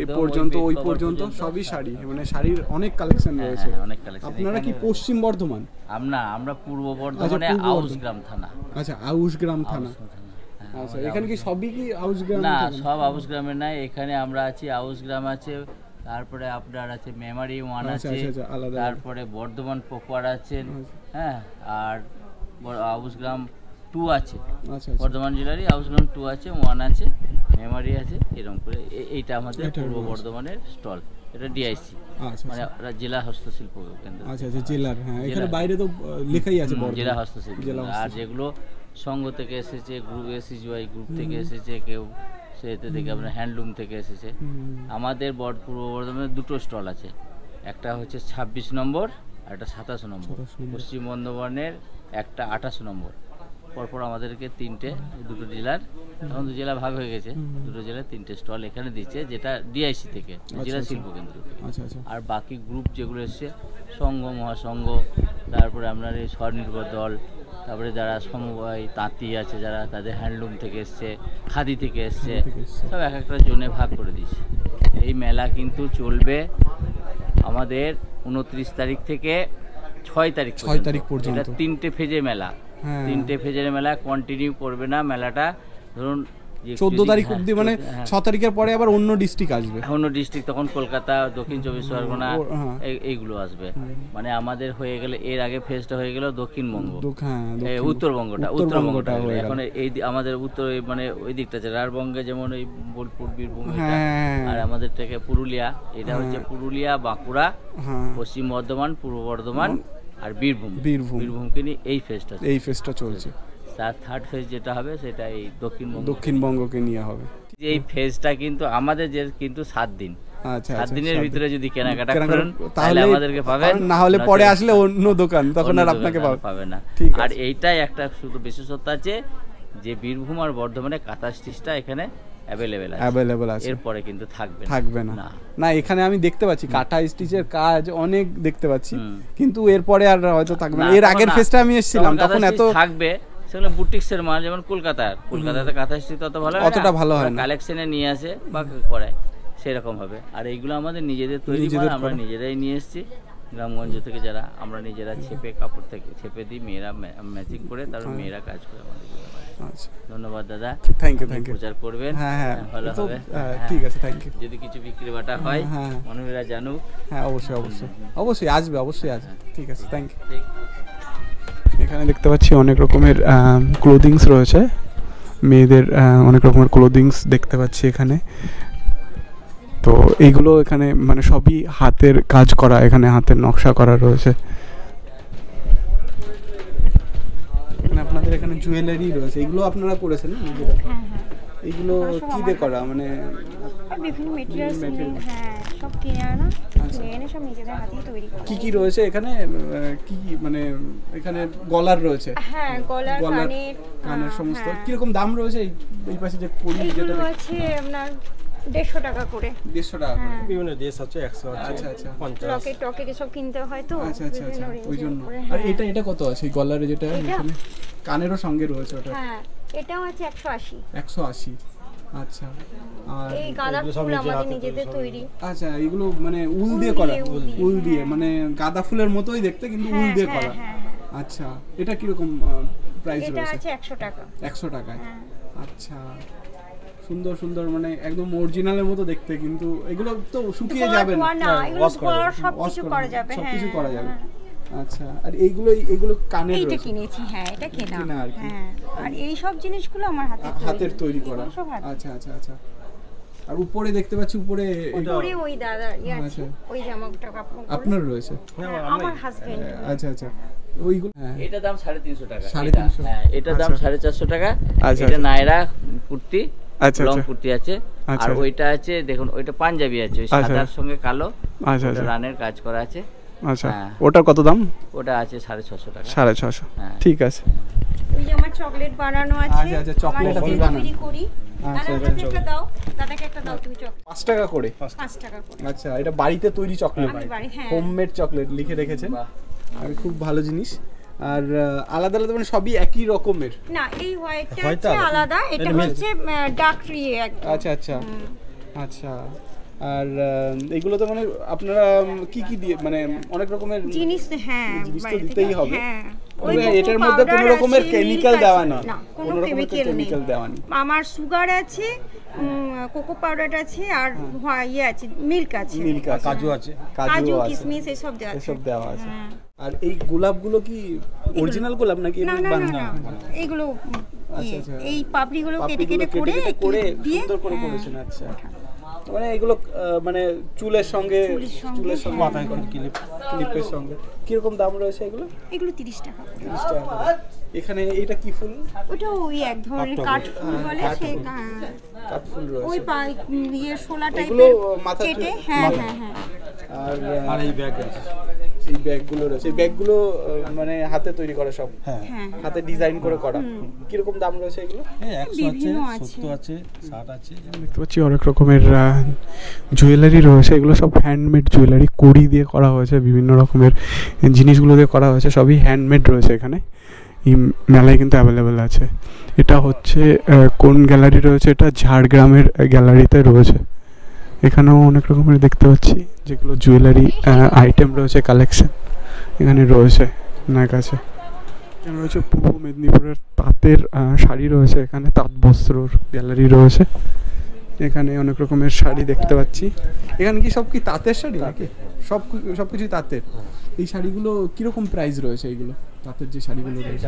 এই পর্যন্ত ওই পর্যন্ত সবই শাড়ি, মানে শাড়ির অনেক কালেকশন রয়েছে। অনেক কালেকশন। আপনারা কি পশ্চিম বর্ধমান? আমরা পূর্ব বর্ধমানে আউশগ্রাম থানা। আচ্ছা আউশগ্রাম থানা। আচ্ছা এখানে কি সবই কি আউশগ্রাম? না সব আউশগ্রামে নাই, এখানে আমরা আছি আউশগ্রাম আছে, তারপরে আপনার আছে মেমারি 1 আছে, তারপরে বর্ধমান পকুয়ার আছেন, হ্যাঁ, আর আউশগ্রাম 2 আছে। বর্ধমান জেলারই আউশগ্রাম 2 আছে, 1 আছে, মেমারি আছে, এরকম করে। এইটা আমাদের পূর্ব বর্ধমানের স্টল, এটা ডিআইসি, মানে জেলা হস্তশিল্প কেন্দ্র। আচ্ছা আচ্ছা জেলার, হ্যাঁ এখানে বাইরে তো লেখাই আছে জেলা হস্তশিল্প। আর যেগুলো সংঘ থেকে এসেছে, গ্রুপ এসিজিওয়াই গ্রুপ থেকে এসেছে, কেউ সেতে থেকে আপনার হ্যান্ডলুম থেকে এসেছে। আমাদের পূর্ব বর্ধমানে দুটো স্টল আছে, একটা হচ্ছে 26 নম্বর আর একটা 27 নম্বর। পশ্চিম বর্ধমানের একটা 28 নম্বর। পরপর আমাদেরকে দুটো জেলার, এখন 2 জেলা ভাগ হয়ে গেছে, দুটো জেলার 3টে স্টল এখানে দিচ্ছে, যেটা ডিআইসি থেকে, জেলা শিল্প কেন্দ্র থেকে। আর বাকি গ্রুপ যেগুলো এসছে, সংঘ মহাসংঘ, তারপরে আপনার এই স্বনির্ভর দল, তারপরে যারা সমবায় তাঁতি আছে যারা, তাদের হ্যান্ডলুম থেকে এসছে, খাদি থেকে এসছে, সব এক একটা জোনে ভাগ করে দিচ্ছে। এই মেলা কিন্তু চলবে আমাদের 29 তারিখ থেকে 6 তারিখ পর্যন্ত। এটা 3টে ফেজে মেলা, 3টে ফেজের মেলা কন্টিনিউ করবে না মেলাটা। ধরুন 14 তারিখ অবধি, মানে 6 তারিখের পরে আবার অন্য ডিস্ট্রিক্ট আসবে, অন্য ডিস্ট্রিক্ট, তখন কলকাতা, দক্ষিণ 24 পরগনা এইগুলো আসবে। মানে আমাদের হয়ে গেলে, এর আগে ফেজটা হয়ে গেল দক্ষিণবঙ্গ, উত্তরবঙ্গটা এখন এই আমাদের উত্তর, মানে ওই দিকটা আছে রাঢ়বঙ্গে, যেমন ওই বোলপুর, বীরভূম, আর আমাদের থেকে পুরুলিয়া, এটা হচ্ছে পুরুলিয়া, বাঁকুড়া, পশ্চিম বর্ধমান, পূর্ব বর্ধমান আর বীরভূমকে নিয়ে এই ফেজটা চলছে। তার থার্ড ফেজ যেটা হবে সেটা এই দক্ষিণবঙ্গকে নিয়ে হবে। এই ফেজটা কিন্তু আমাদের কিন্তু 7 দিন, 7 দিনের ভিতরে যদি কেনাকাটা করেন তাহলে আমাদেরকে পাবেন, না হলে পরে আসলে অন্য দোকান, তখন আর আপনাকে পাবে না। আর এইটাই একটা শুধু বিশেষত্ব আছে যে বীরভূম আর বর্ধমানে কাঁথা স্টিচটা এখানে অ্যাভেলেবল আছে, এরপরে কিন্তু থাকবে না। না এখানে আমি দেখতে পাচ্ছি কাঁথা স্টিচের কাজ অনেক দেখতে পাচ্ছি, কিন্তু এরপরে আর হয়তো থাকবে না। এর আগের ফেজটা আমি এসেছিলাম, তখন এত থাকবে, সেগুলো বুটিক্সের মাল, যেমন কলকাতাতে কাঁথা স্টিচ অতটা ভালো হয় না, কালেকশনে নিয়ে আসে বা করায়, সেরকম হবে। আর এইগুলো আমাদের নিজেদের তৈরি মাল, আমরা নিজেরাই নিয়ে এসেছি গ্রামগঞ্জ থেকে, যারা আমরা নিজেরা ছেপে, কাপড় থেকে ছেপে দিই, মেয়েরা ম্যাচিং করে, তারপর মেয়েরা কাজ করে আমাদের। ধন্যবাদ দাদা, থ্যাংক ইউ। প্রচার করবেন, ভালো হবে। ঠিক আছে, থ্যাংক ইউ। যদি কিছু বিক্রি বাটা হয় মানুষেরা জানুক। হ্যাঁ অবশ্যই আসবে। ঠিক আছে, থ্যাংক ইউ। এখানে দেখতে পাচ্ছি অনেক রকমের ক্লোদিংস রয়েছে, মেয়েদের অনেক রকমের ক্লোদিংস দেখতে পাচ্ছি এখানে। তো এইগুলো এখানে মানে সবই হাতের কাজ করা, এখানে হাতের নকশা করা রয়েছে। আপনাদের এখানে জুয়েলারি রয়েছে, এগুলো আপনারা করেছেন না? এগুলো কি দিয়ে করা, মানে বিভিন্ন ম্যাটেরিয়ালস, হ্যাঁ সব কিনে আনা, কিনে সব নিজেদের হাতেই তৈরি করা। কি রয়েছে এখানে, কি মানে এখানে গলার রয়েছে? হ্যাঁ গলার, কানের সমস্ত। কি রকম দাম রয়েছে এই পাশে যে পরি, যেটা আছে আপনার 150 টাকা করে। 150 টাকা করে। বিভিন্ন দেশ আছে 100 আছে। আচ্ছা 50 লকেট এসব কিনতে হয় তো। আচ্ছা ওই জন্য। আর এটা কত আছে গলার, যেটা এখানে কানেরও সঙ্গে রয়েছে ওটা? হ্যাঁ এটাও আছে 180। 180। আচ্ছা। আর এই গাঁদা ফুল আমাদের নিজেদের তৈরি। আচ্ছা এগুলো মানে উল দিয়ে করা? উল দিয়ে, মানে গাঁদা ফুলের মতোই দেখতে, কিন্তু উল দিয়ে করা। আচ্ছা এটা কি রকম প্রাইস রয়েছে? এটা আছে 100 টাকা। 100 টাকায়? আচ্ছা সুন্দর, মানে একদম অরিজিনালের মতো দেখতে, কিন্তু এগুলো তো শুকিয়ে যাবে না, সবকিছু করা যাবে। সবকিছু করা যাবে। আচ্ছা আর এইগুলো কানের রয়েছে? এটা কিনেছি, হ্যাঁ এটা কেনা আর কি। হ্যাঁ আর এই সব জিনিসগুলো আমার হাতের তৈরি করা। আচ্ছা। আর উপরে দেখতে পাচ্ছি, উপরে ওই দাদা আছে, ওই জামাটা কাপড় আপনার রয়েছে? আমার হাজবেন্ড। আচ্ছা ওইগুলো এটা দাম 350 টাকা। 350? হ্যাঁ এটা দাম 450 টাকা। এটা নায়রা কুর্তি, আচ্ছা লং আচ্ছা কুর্তি আছে। আচ্ছা, আর আচ্ছা। ওইটা আছে দেখুন, ওইটা পাঞ্জাবি আছে, ওই আচ্ছা। সাদার সঙ্গে কালো, আচ্ছা ওটা আচ্ছা রানের কাজ করা আছে। আচ্ছা হ্যাঁ। ওটার কত দাম? ওটা আছে 650 টাকা। 650। হ্যাঁ। ঠিক আছে। ওই যে আমার চকলেট বানানো আছে। আচ্ছা, আচ্ছা, চকলেট আমার আপনি নিজে বানান। তৈরি করি। আচ্ছা, দাদা, আচ্ছা, আমাকে একটা দাও, দাদাকে একটা দাও তুমি চকলেট। 5 টাকা করে। 5 টাকা করে। আচ্ছা এটা বাড়িতে তৈরি চকলেট, আমি বাড়ি, হ্যাঁ। হোমমেড চকলেট লিখে রেখেছেন। আর খুব ভালো জিনিস। আর আলাদা আলাদা মানে সবই একই রকমের? না, এই হোয়াইটটা হচ্ছে আলাদা, এটা হচ্ছে ডার্ক ট্রি একদম। আচ্ছা আচ্ছা আচ্ছা। আর এগুলো তো মানে আপনারা কি কি দিয়ে মানে অনেক রকমের জিনিস, হ্যাঁ, জিনিস তো বাড়িতে দিতেই হবে। হ্যাঁ। তবে ওই এটার মধ্যে কোনো রকমের কেমিক্যাল দেওয়া নেই। না, কোনো কোনো রকমের কেমিক্যাল নেই। কেমিক্যাল দেওয়া নেই। আমার সুগার আছে, কোকো পাউডার আছে, আর ইয়ে আছে, মিল্ক আছে, মিল্ক আছে, কাজু আছে, কাজু আছে, কিশমিশ এসব দেওয়া আছে। এসব দেওয়া আছে। হ্যাঁ। আর এই গোলাপগুলো কি অরিজিনাল গোলাপ নাকি না এমনি না না বানানো? না, এইগুলো আচ্ছা, আচ্ছা। এই পাপড়িগুলো কেটে পাপড়িগুলো কেটে করে করে দিয়ে সুন্দর করে হ্যাঁ। করেছেন। আচ্ছা মানে এগুলো মানে চুলের সঙ্গে মাথায় করে ক্লিপের সঙ্গে কিরকম দাম রয়েছে এগুলো? এগুলো 30 টাকা। 30 টাকা করে। এখানে এইটা কি ফুল? ওটা ওই এক ধরনের কাঠ ফুল বলে, সেই কাঠ ফুল ওই রয়েছে। ইয়ে শোলা এগুলো টাইপের মাথা কেটে, হ্যাঁ হ্যাঁ হ্যাঁ। আর এই ব্যাগ আছে, এই ব্যাগগুলো রয়েছে। এই ব্যাগগুলো মানে হাতে তৈরি করা সব? হ্যাঁ, হাতে ডিজাইন করে করা। কিরকম দাম রয়েছে এগুলো? 100 আছে, বিভিন্ন আছে। 70 আছে, 60 আছে। দেখতে পাচ্ছি অনেক রকমের জুয়েলারি রয়েছে। এগুলো সব হ্যান্ডমেড জুয়েলারি, কড়ি দিয়ে করা হয়েছে, বিভিন্ন রকমের জিনিসগুলো দিয়ে করা হয়েছে, সবই হ্যান্ডমেড রয়েছে এখানে। এই মেলায় কিন্তু অ্যাভেলেবেল আছে। এটা হচ্ছে কোন গ্যালারি রয়েছে? এটা ঝাড়গ্রামের গ্যালারিতে রয়েছে। এখানেও অনেক রকমের দেখতে পাচ্ছি যেগুলো জুয়েলারি আইটেম রয়েছে, কালেকশন এখানে রয়েছে আপনার কাছে। এখানে রয়েছে পূর্ব মেদিনীপুরের তাঁতের শাড়ি রয়েছে, এখানে তাঁত বস্ত্রর গ্যালারি রয়েছে। এখানে অনেক রকমের শাড়ি দেখতে পাচ্ছি। এখানে কি সব কি তাঁতের শাড়ি নাকি? সব কিছুই তাঁতের। এই শাড়িগুলো কিরকম প্রাইস রয়েছে? এইগুলো তাঁতের যে শাড়িগুলো রয়েছে?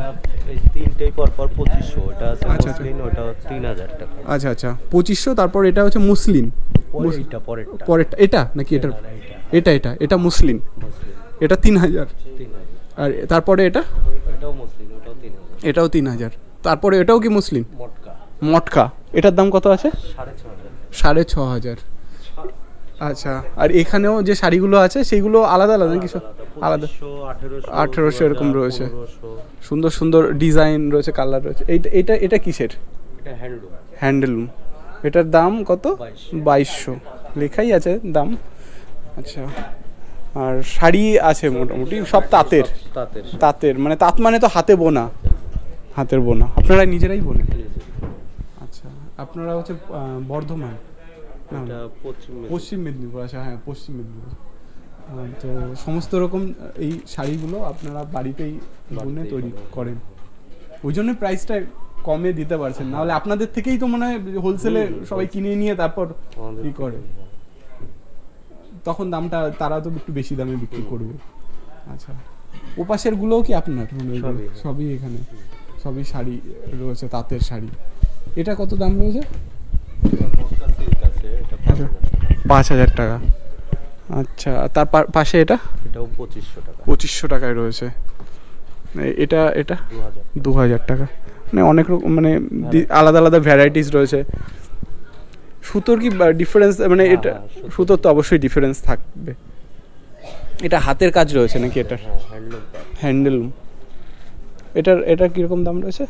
এই তিনটেই পরপর 2500, ওটা আছে আচ্ছা, আচ্ছা। মসলিন, ওটা 3000 টাকা। আচ্ছা আচ্ছা 2500। তারপর এটা হচ্ছে মুসলিন, পরেরটা এটা নাকি? এটা মুসলিন, এটা 3000। আর তারপরে এটাও মুসলিন, ওটাও 3000। এটাও 3000। তারপরে এটাও কি মুসলিন? মটকা। এটার দাম কত আছে? 6500। আচ্ছা। আর এখানেও যে শাড়িগুলো আছে সেইগুলো আলাদা আলাদা নাকি? আলাদা 1800 এরকম রয়েছে। সুন্দর সুন্দর ডিজাইন রয়েছে, কালার রয়েছে। এটা কিসের? এটা হ্যান্ডলুম। এটার দাম কত? 2200 লেখাই আছে দাম। আচ্ছা। আর শাড়ি আছে মোটামুটি সব তাঁতের মানে তাঁত মানে তো হাতে বোনা, হাতের বোনা। আপনারা নিজেরাই বোনেন? আচ্ছা। আপনারা হচ্ছে বর্ধমান, পশ্চিম মেদিনীপুর। আচ্ছা হ্যাঁ, পশ্চিম মেদিনীপুর। তো সমস্ত রকম এই শাড়িগুলো আপনারা বাড়িতেই বুনে তৈরি করেন, ওই জন্য প্রাইসটা কমে দিতে পারছেন। নাহলে আপনাদের থেকেই তো মনে হয় হোলসেলে সবাই কিনে নিয়ে তারপর ই করে, তখন দামটা তারা তো একটু বেশি দামে বিক্রি করবে। আচ্ছা। ওপাশের গুলোও কি আপনার? সবই এখানে সবই শাড়ি রয়েছে, তাঁতের শাড়ি। এটা কত দাম রয়েছে? 5000 টাকা। আচ্ছা। তার পাশে এটাও 2500 টাকা। 2500 টাকায় রয়েছে। এটা 2000 টাকা। মানে অনেক রকম মানে আলাদা আলাদা ভ্যারাইটিস রয়েছে। সুতোর কি ডিফারেন্স? মানে এটা সুতোর তো অবশ্যই ডিফারেন্স থাকবে। এটা হাতের কাজ রয়েছে নাকি? এটা হ্যান্ডলুম। এটার কিরকম দাম রয়েছে?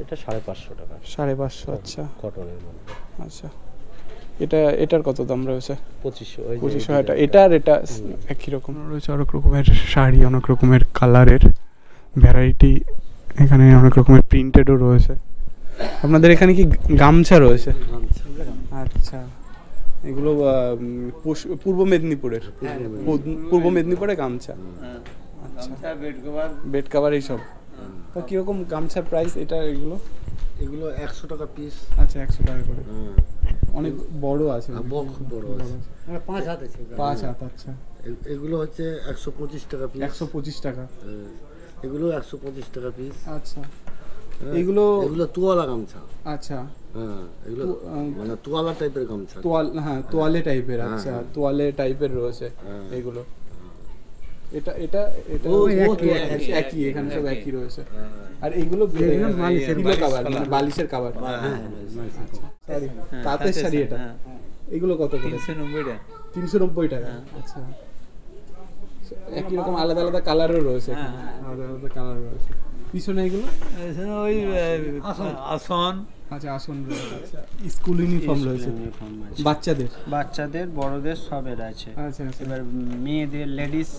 এটা 550 টাকা। 550। আচ্ছা। কটনের মধ্যে। আচ্ছা। এটার কত দাম রয়েছে? 2500। এটা একই রকম রয়েছে। অনেক রকমের শাড়ি, অনেক রকমের কালারের ভ্যারাইটি, এখানে অনেক রকমের প্রিন্টেডও রয়েছে। আপনাদের এখানে কি গামছা রয়েছে? আচ্ছা। এগুলো পূর্ব মেদিনীপুরের? পূর্ব মেদিনীপুরে গামছা। আচ্ছা। বেড কভার এইসব। তো কিরকম গামছার প্রাইস? এগুলো 100 টাকা পিস। আচ্ছা 100 টাকা করে। অনেক বড় আছে, খুব বড় আছে, 5 হাত আছে। 5 হাত। আচ্ছা। এগুলো হচ্ছে 125 টাকা পিস। 125 টাকা। এগুলো 125 টাকা পিস। আচ্ছা। এগুলো তোয়ালা গামছা। আচ্ছা। হ্যাঁ, এগুলো মানে তোয়ালা টাইপের গামছা। তোয়ালে টাইপের। আচ্ছা, তোয়ালে টাইপের রয়েছে এগুলো। এটা এটা এটা একই, এখানে সব একই রয়েছে। আর এইগুলো পিলো কভার, মানে বালিশের কভার। সরি, তাঁতের শাড়ি এটা। এগুলো কত করে? 390 টাকা। 390 টাকা। আচ্ছা, একই রকম আলাদা আলাদা কালারও রয়েছে, আলাদা আলাদা কালার রয়েছে। পিছনে এগুলো ওই আসন। আচ্ছা, আসন রয়েছে। স্কুল ইউনিফর্ম রয়েছে বাচ্চাদের বড়দের সবের আছে। আচ্ছা আচ্ছা। এবার মেয়েদের, ladies,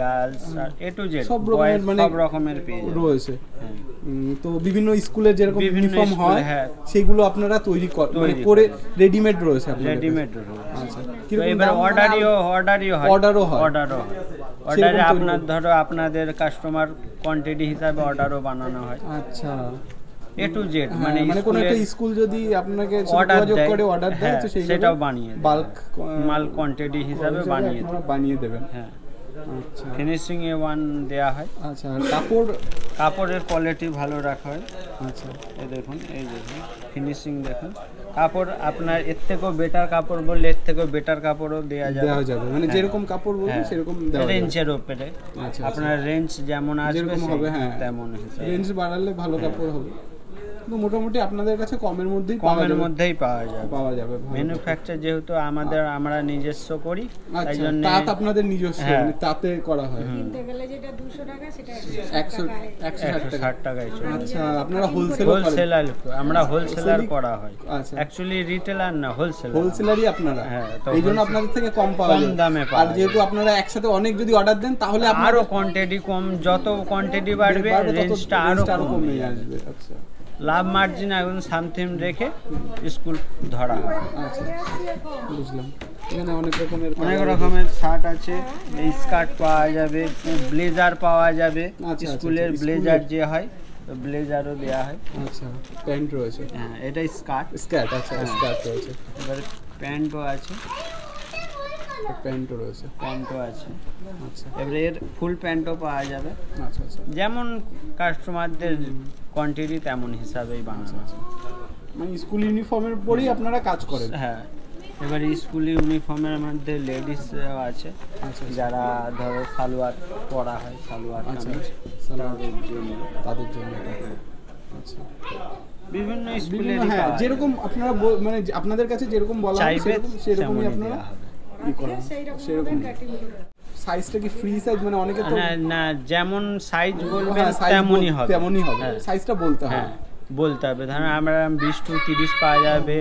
girls R A to Z সব রকমের, মানে সব রকমের পেয়ে রয়েছে। তো বিভিন্ন স্কুলের যেরকম ইউনিফর্ম হয় সেগুলো আপনারা তৈরি করে রেডিমেড রয়েছে আপনাদের? রেডিমেড রয়েছে। আচ্ছা, এবার অর্ডারও হয়। অর্ডারে আপনার ধরো আপনাদের কাস্টমার কোয়ান্টিটি হিসাবে অর্ডারও বানানো হয়। আচ্ছা, এ টু জেড, মানে কোন একটা স্কুল যদি আপনাকে যোগাযোগ করে অর্ডার দেয় তো সেটাও বানিয়ে বাল্ক মাল কোয়ান্টিটি হিসাবে বানিয়ে দেবেন। হ্যাঁ, আচ্ছা। ফিনিশিং এ ওয়ান দেয়া হয়। আচ্ছা, আর কাপড়ের কোয়ালিটি ভালো রাখা হয়। আচ্ছা, এই দেখুন ফিনিশিং দেখুন। কাপড় আপনার এর থেকেও বেটার কাপড় বললে এর থেকেও বেটার কাপড়ও দেওয়া যাবে, মানে যেরকম কাপড় বলবেন সেরকম দেওয়া যাবে রেঞ্জের উপরে। আচ্ছা, আপনার রেঞ্জ যেমন আসবে হবে, হ্যাঁ তেমন হিসাবে রেঞ্জ বাড়ালে ভালো কাপড় হবে। কিন্তু মোটামুটি আপনাদের কাছে কমের মধ্যেই পাওয়া যাবে। ম্যানুফ্যাকচার যেহেতু আমরা নিজস্ব করি, তাই জন্য তাঁত আপনাদের নিজস্ব, মানে তাতে করা হয়। কিনতে গেলে যেটা 200 টাকা সেটা 160 টাকায় চলে। আচ্ছা, আপনারা হোলসেলার, আমরা হোলসেলার করা হয়। আচ্ছা, অ্যাকচুয়ালি রিটেলার না, হোলসেলারই আপনারা। হ্যাঁ, এইজন্য আপনাদের থেকে কম পাওয়া যায়, কম দামে পাওয়া। আর যেহেতু আপনারা একসাথে অনেক যদি অর্ডার দেন তাহলে আরো কোয়ান্টিটি কম, যত কোয়ান্টিটি বাড়বে রেঞ্জটা আরো কমে আসবে। আচ্ছা, লাভ মার্জিন এখন সামথিং রেখে স্কুল ধরা হয়। আচ্ছা, বুঝলাম। এখানে অনেক রকমের শার্ট আছে, স্কার্ট পাওয়া যাবে, ব্লেজার পাওয়া যাবে। স্কুলের ব্লেজার যে হয় ব্লেজারও দেওয়া হয়। আচ্ছা, প্যান্ট রয়েছে। হ্যাঁ, এটা স্কার্ট। আচ্ছা, স্কার্ট রয়েছে। এবারে প্যান্টও আছে। প্যান্টও আছে। আচ্ছা, এবারে এর ফুল প্যান্টও পাওয়া যাবে। আচ্ছা আচ্ছা, যেমন কাস্টমারদের কোয়ান্টিটি তেমন হিসাবেই বানানো আছে। মানে স্কুল ইউনিফর্মের পরেই আপনারা কাজ করেন? হ্যাঁ, এবারে স্কুল ইউনিফর্মের মধ্যে লেডিস আছে, যারা ধরো সালোয়ার পরা হয়, সালোয়ার তাদের জন্য। আচ্ছা, বিভিন্ন স্কুলে যেরকম আপনারা মানে আপনাদের কাছে যেরকম বলা হয় সেরকমই আপনারা সেরকম। সাইজটা কি ফ্রি সাইজ, মানে অনেকে তো না যেমন সাইজ বলবেন তেমনই হবে। সাইজটা বলতে হবে। বলতে হবে, ধরুন আমরা 20 to 30 পাওয়া যাবে,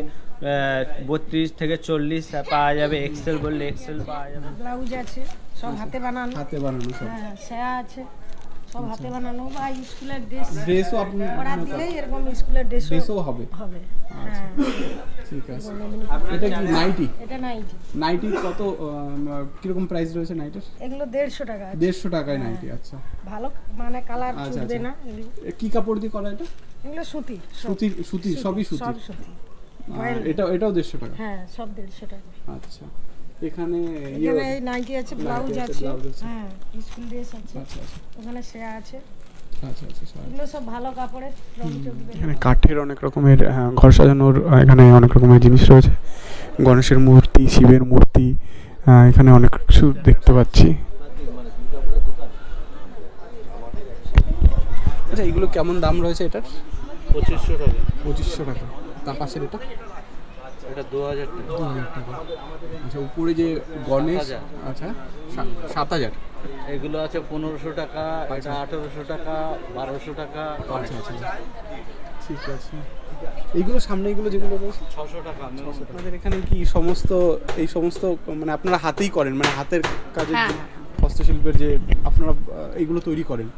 32 থেকে 40 পাওয়া যাবে, এক্সেল বললে এক্সেল পাওয়া যাবে। ব্লাউজ আছে সব হাতে বানানো সব। হ্যাঁ, সায়া আছে সব হাতে বানানো। বা স্কুলের ড্রেসও আপনি অর্ডার দিলে এরকম স্কুলের ড্রেসও হবে। আচ্ছা, ঠিক আছে। এটা কি নাইটি? এটা নাইটি কত কিরকম প্রাইস রয়েছে নাইটের? এগুলো 150 টাকা। 150 টাকায় নাইটি। আচ্ছা, ভালো মানে কালার ফুটবে না। কি কাপড় দিয়ে করা এটা? এগুলো সুতি, সবই সুতি। এটাও 150 টাকা? হ্যাঁ, সব 150 টাকা। আচ্ছা, এখানে নাইটি আছে, ব্লাউজ আছে, হ্যাঁ, স্কুল ড্রেস আছে। আচ্ছা, ওখানে সেয়া আছে। আচ্ছা আচ্ছা, এগুলো সব ভালো কাপড়ের, রং চকবে। এখানে কাঠের অনেক রকমের ঘর সাজানোর এখানে অনেক রকমের জিনিস রয়েছে। গণেশের মূর্তি, শিবের মূর্তি, এখানে অনেক কিছু দেখতে পাচ্ছি। আচ্ছা, এগুলো কেমন দাম রয়েছে এটার? 2500 টাকা। 2500 টাকা। তার পাশের এটা 2000 টাকা। আচ্ছা, উপরে যে গণেশ, আচ্ছা 7000। এগুলো আছে 1500 টাকা, এটা 1800 টাকা, 1200 টাকা। আচ্ছা আচ্ছা, ঠিক আছে। এইগুলো সামনে এগুলো যেগুলো রয়েছে 600 টাকা। আপনাদের এখানে কি এই সমস্ত মানে আপনারা হাতেই করেন, মানে হাতের কাজের হস্তশিল্পের যে আপনারা এইগুলো তৈরি করেন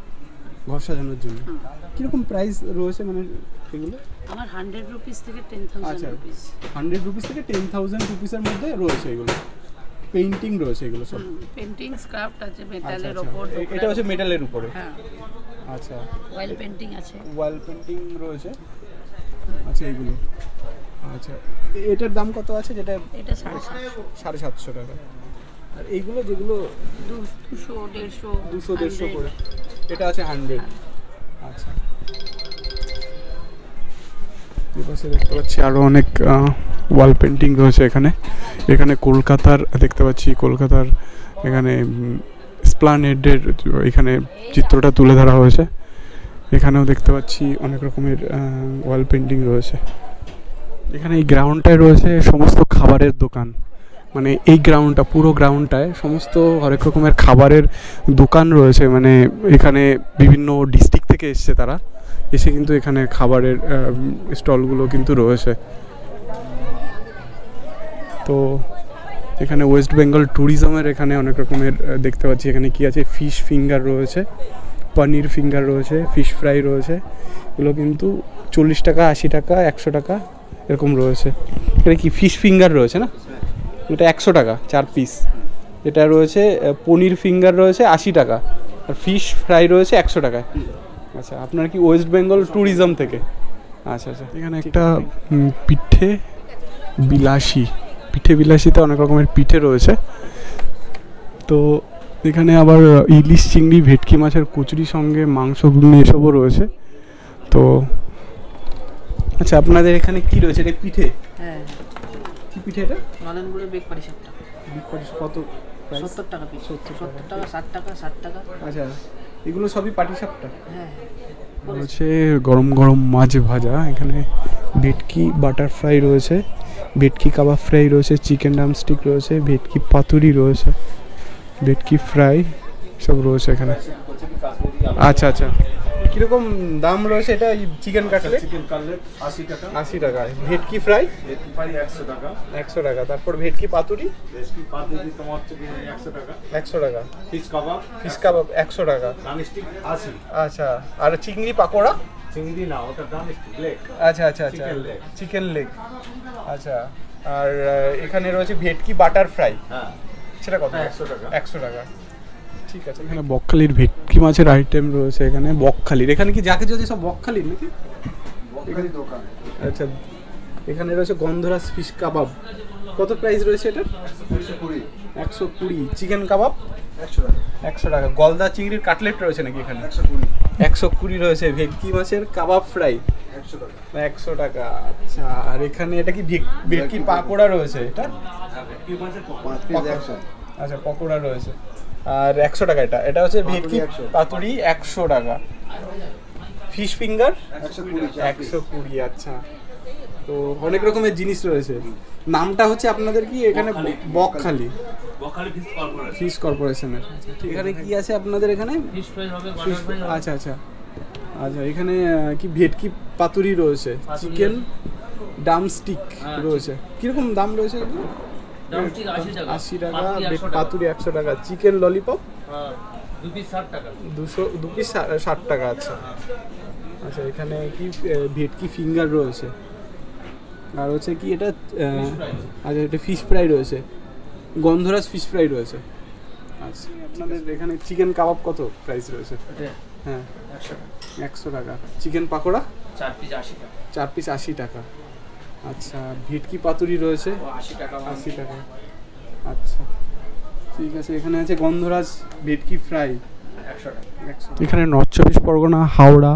ঘর সাজানোর জন্য? কিরকম প্রাইস রয়েছে মানে এগুলো? আমার 100 রুপিস থেকে 10,000 রুপিস। 100 রুপিস থেকে 10,000 রুপিসের মধ্যে রয়েছে এগুলো। পেইন্টিং রয়েছে এগুলো সব? পেইন্টিং স্ক্রাফট আছে মেটালের উপর। এটা হচ্ছে মেটালের উপরে? হ্যাঁ। আচ্ছা, ওয়াল পেইন্টিং আছে। ওয়াল পেইন্টিং রয়েছে। আচ্ছা, এইগুলো। আচ্ছা, এটার দাম কত আছে যেটা? এটা 750 টাকা। আর এইগুলো যেগুলো 200-150 করে, এটা আছে 100। আচ্ছা, এপাশে দেখতে পাচ্ছি আরও অনেক ওয়াল পেন্টিং রয়েছে এখানে। কলকাতার দেখতে পাচ্ছি, কলকাতার এখানে এসপ্লানেডের এখানে চিত্রটা তুলে ধরা হয়েছে। এখানেও দেখতে পাচ্ছি অনেক রকমের ওয়াল পেন্টিং রয়েছে। এখানে এই গ্রাউন্ডটায় রয়েছে সমস্ত খাবারের দোকান, মানে এই গ্রাউন্ডটা পুরো গ্রাউন্ডটায় সমস্ত হরেক রকমের খাবারের দোকান রয়েছে। মানে এখানে বিভিন্ন ডিস্ট্রিক্ট থেকে এসছে তারা, এসে কিন্তু এখানে খাবারের স্টলগুলো কিন্তু রয়েছে। তো এখানে ওয়েস্ট বেঙ্গল ট্যুরিজমের এখানে অনেক রকমের দেখতে পাচ্ছি। এখানে কি আছে, ফিশ ফিঙ্গার রয়েছে, পনির ফিঙ্গার রয়েছে, ফিশ ফ্রাই রয়েছে। এগুলো কিন্তু 40 টাকা, 80 টাকা, 100 টাকা এরকম রয়েছে। এটা কি ফিশ ফিঙ্গার রয়েছে না, এটা 100 টাকা 4 পিস। এটা রয়েছে পনির ফিঙ্গার রয়েছে 80 টাকা, আর ফিশ ফ্রাই রয়েছে 100 টাকায়। আচ্ছা, আপনার কি ওয়েস্ট বেঙ্গল ট্যুরিজম থেকে? আচ্ছা আচ্ছা। এখানে একটা পিঠে বিলাসিতে অনেক রকমের পিঠে রয়েছে। তো এখানে আবার ইলিশ, চিংড়ি, ভেটকি মাছের কচুরি সঙ্গে মাংস, ঘুগনি এসবও রয়েছে। তো আচ্ছা, আপনাদের এখানে কি রয়েছে? এটা পিঠে? হ্যাঁ। কি পিঠে এটা? নলেন গুড়ের বেক পাটিসাপটা। বেক পাটিসাপটা কত? 70 টাকা পিস। 70 টাকা, 60 টাকা, 60 টাকা। আচ্ছা, এগুলো সবই পাটিসাপটা? হ্যাঁ। রয়েছে গরম গরম মাছ ভাজা, এখানে ভেটকি বাটার ফ্রাই রয়েছে, ভেটকি কাবাব ফ্রাই রয়েছে, চিকেন ড্রামস্টিক রয়েছে, ভেটকি পাতুরি রয়েছে, ভেটকি ফ্রাই সব রয়েছে এখানে। আচ্ছা আচ্ছা, কীরকম দাম রয়েছে এটা? Chicken cutlet? চিকেন কাটলেট 80 টাকা। 80 টাকা। ভেটকি ফ্রাই? ভেটকি ফ্রাই 100 টাকা। 100 টাকা। তারপর ভেটকি পাতুরি? ভেটকি পাতুরি তোমার হচ্ছে 100 টাকা। 100 টাকা। ফিশ কাবাব? ফিশ কাবাব 100 টাকা। ড্রামস্টিক 80। আচ্ছা, আর চিংড়ি পাকোড়া? চিংড়ি না, ওটা ড্রামস্টিক লেগ। আচ্ছা আচ্ছা আচ্ছা, চিকেন লেগ। আচ্ছা, আর এখানে রয়েছে ভেটকি বাটার ফ্রাই। হ্যাঁ, সেটা কত? 100 টাকা। 100 টাকা। ঠিক আছে। এখানে বকখালির ভেটকি মাছের আইটেম রয়েছে। এখানে বকখালির, এখানে কি যাকে যদি সব বকখালির নাকি? বকখালি দোকান। আচ্ছা, এখানে রয়েছে গন্ধরাজ ফিশ কাবাব। কত প্রাইস রয়েছে এটা? 120। 120। চিকেন কাবাব 100 টাকা। 100 টাকা। গলদা চিংড়ির কাটলেট রয়েছে নাকি এখানে? 120। 120 রয়েছে। ভেটকি মাছের কাবাব ফ্রাই 100 টাকা। 100 টাকা। আচ্ছা, আর এখানে এটা কি ভেটকি পাকোড়া রয়েছে? এটা ভেটকি মাছের 5 পিস 100। আচ্ছা, পকোড়া রয়েছে। আর 100 টাকা। এটা হচ্ছে ভেটকি পাতুরি 100 টাকা। Fish finger 120। আচ্ছা, তো অনেক রকমের জিনিস রয়েছে। নামটা হচ্ছে আপনাদের কি এখানে? বকখালি ফিশ কর্পোরেশনের। এখানে কি আছে আপনাদের এখানে? আচ্ছা আচ্ছা আচ্ছা, এখানে কি ভেটকি পাতুরি রয়েছে, চিকেন ড্রামস্টিক রয়েছে। কিরকম দাম রয়েছে এগুলো? 80 টাকা। পাতুরি 100 টাকা। চিকেন ললিপপ 2 পিস 60 টাকা। আচ্ছা আচ্ছা, এখানে কি ভেটকি ফিঙ্গার রয়েছে, আর হচ্ছে কি এটা? আচ্ছা, এটা ফিশ ফ্রাই রয়েছে, গন্ধরাজ ফিশ ফ্রাই রয়েছে। আচ্ছা, আপনাদের এখানে চিকেন কাবাব কত প্রাইস রয়েছে? হ্যাঁ, 100 টাকা। চিকেন পাকোড়া 4 পিস 80 টাকা। 4 পিস 80 টাকা। আচ্ছা, ভেটকি পাতুরি রয়েছে 80 টাকা। 80 টাকা। আচ্ছা, ঠিক আছে। এখানে আছে গন্ধরাজ ভেটকি ফ্রাই 100 টাকা। এখানে নর্থ 24 পরগনা, হাওড়া,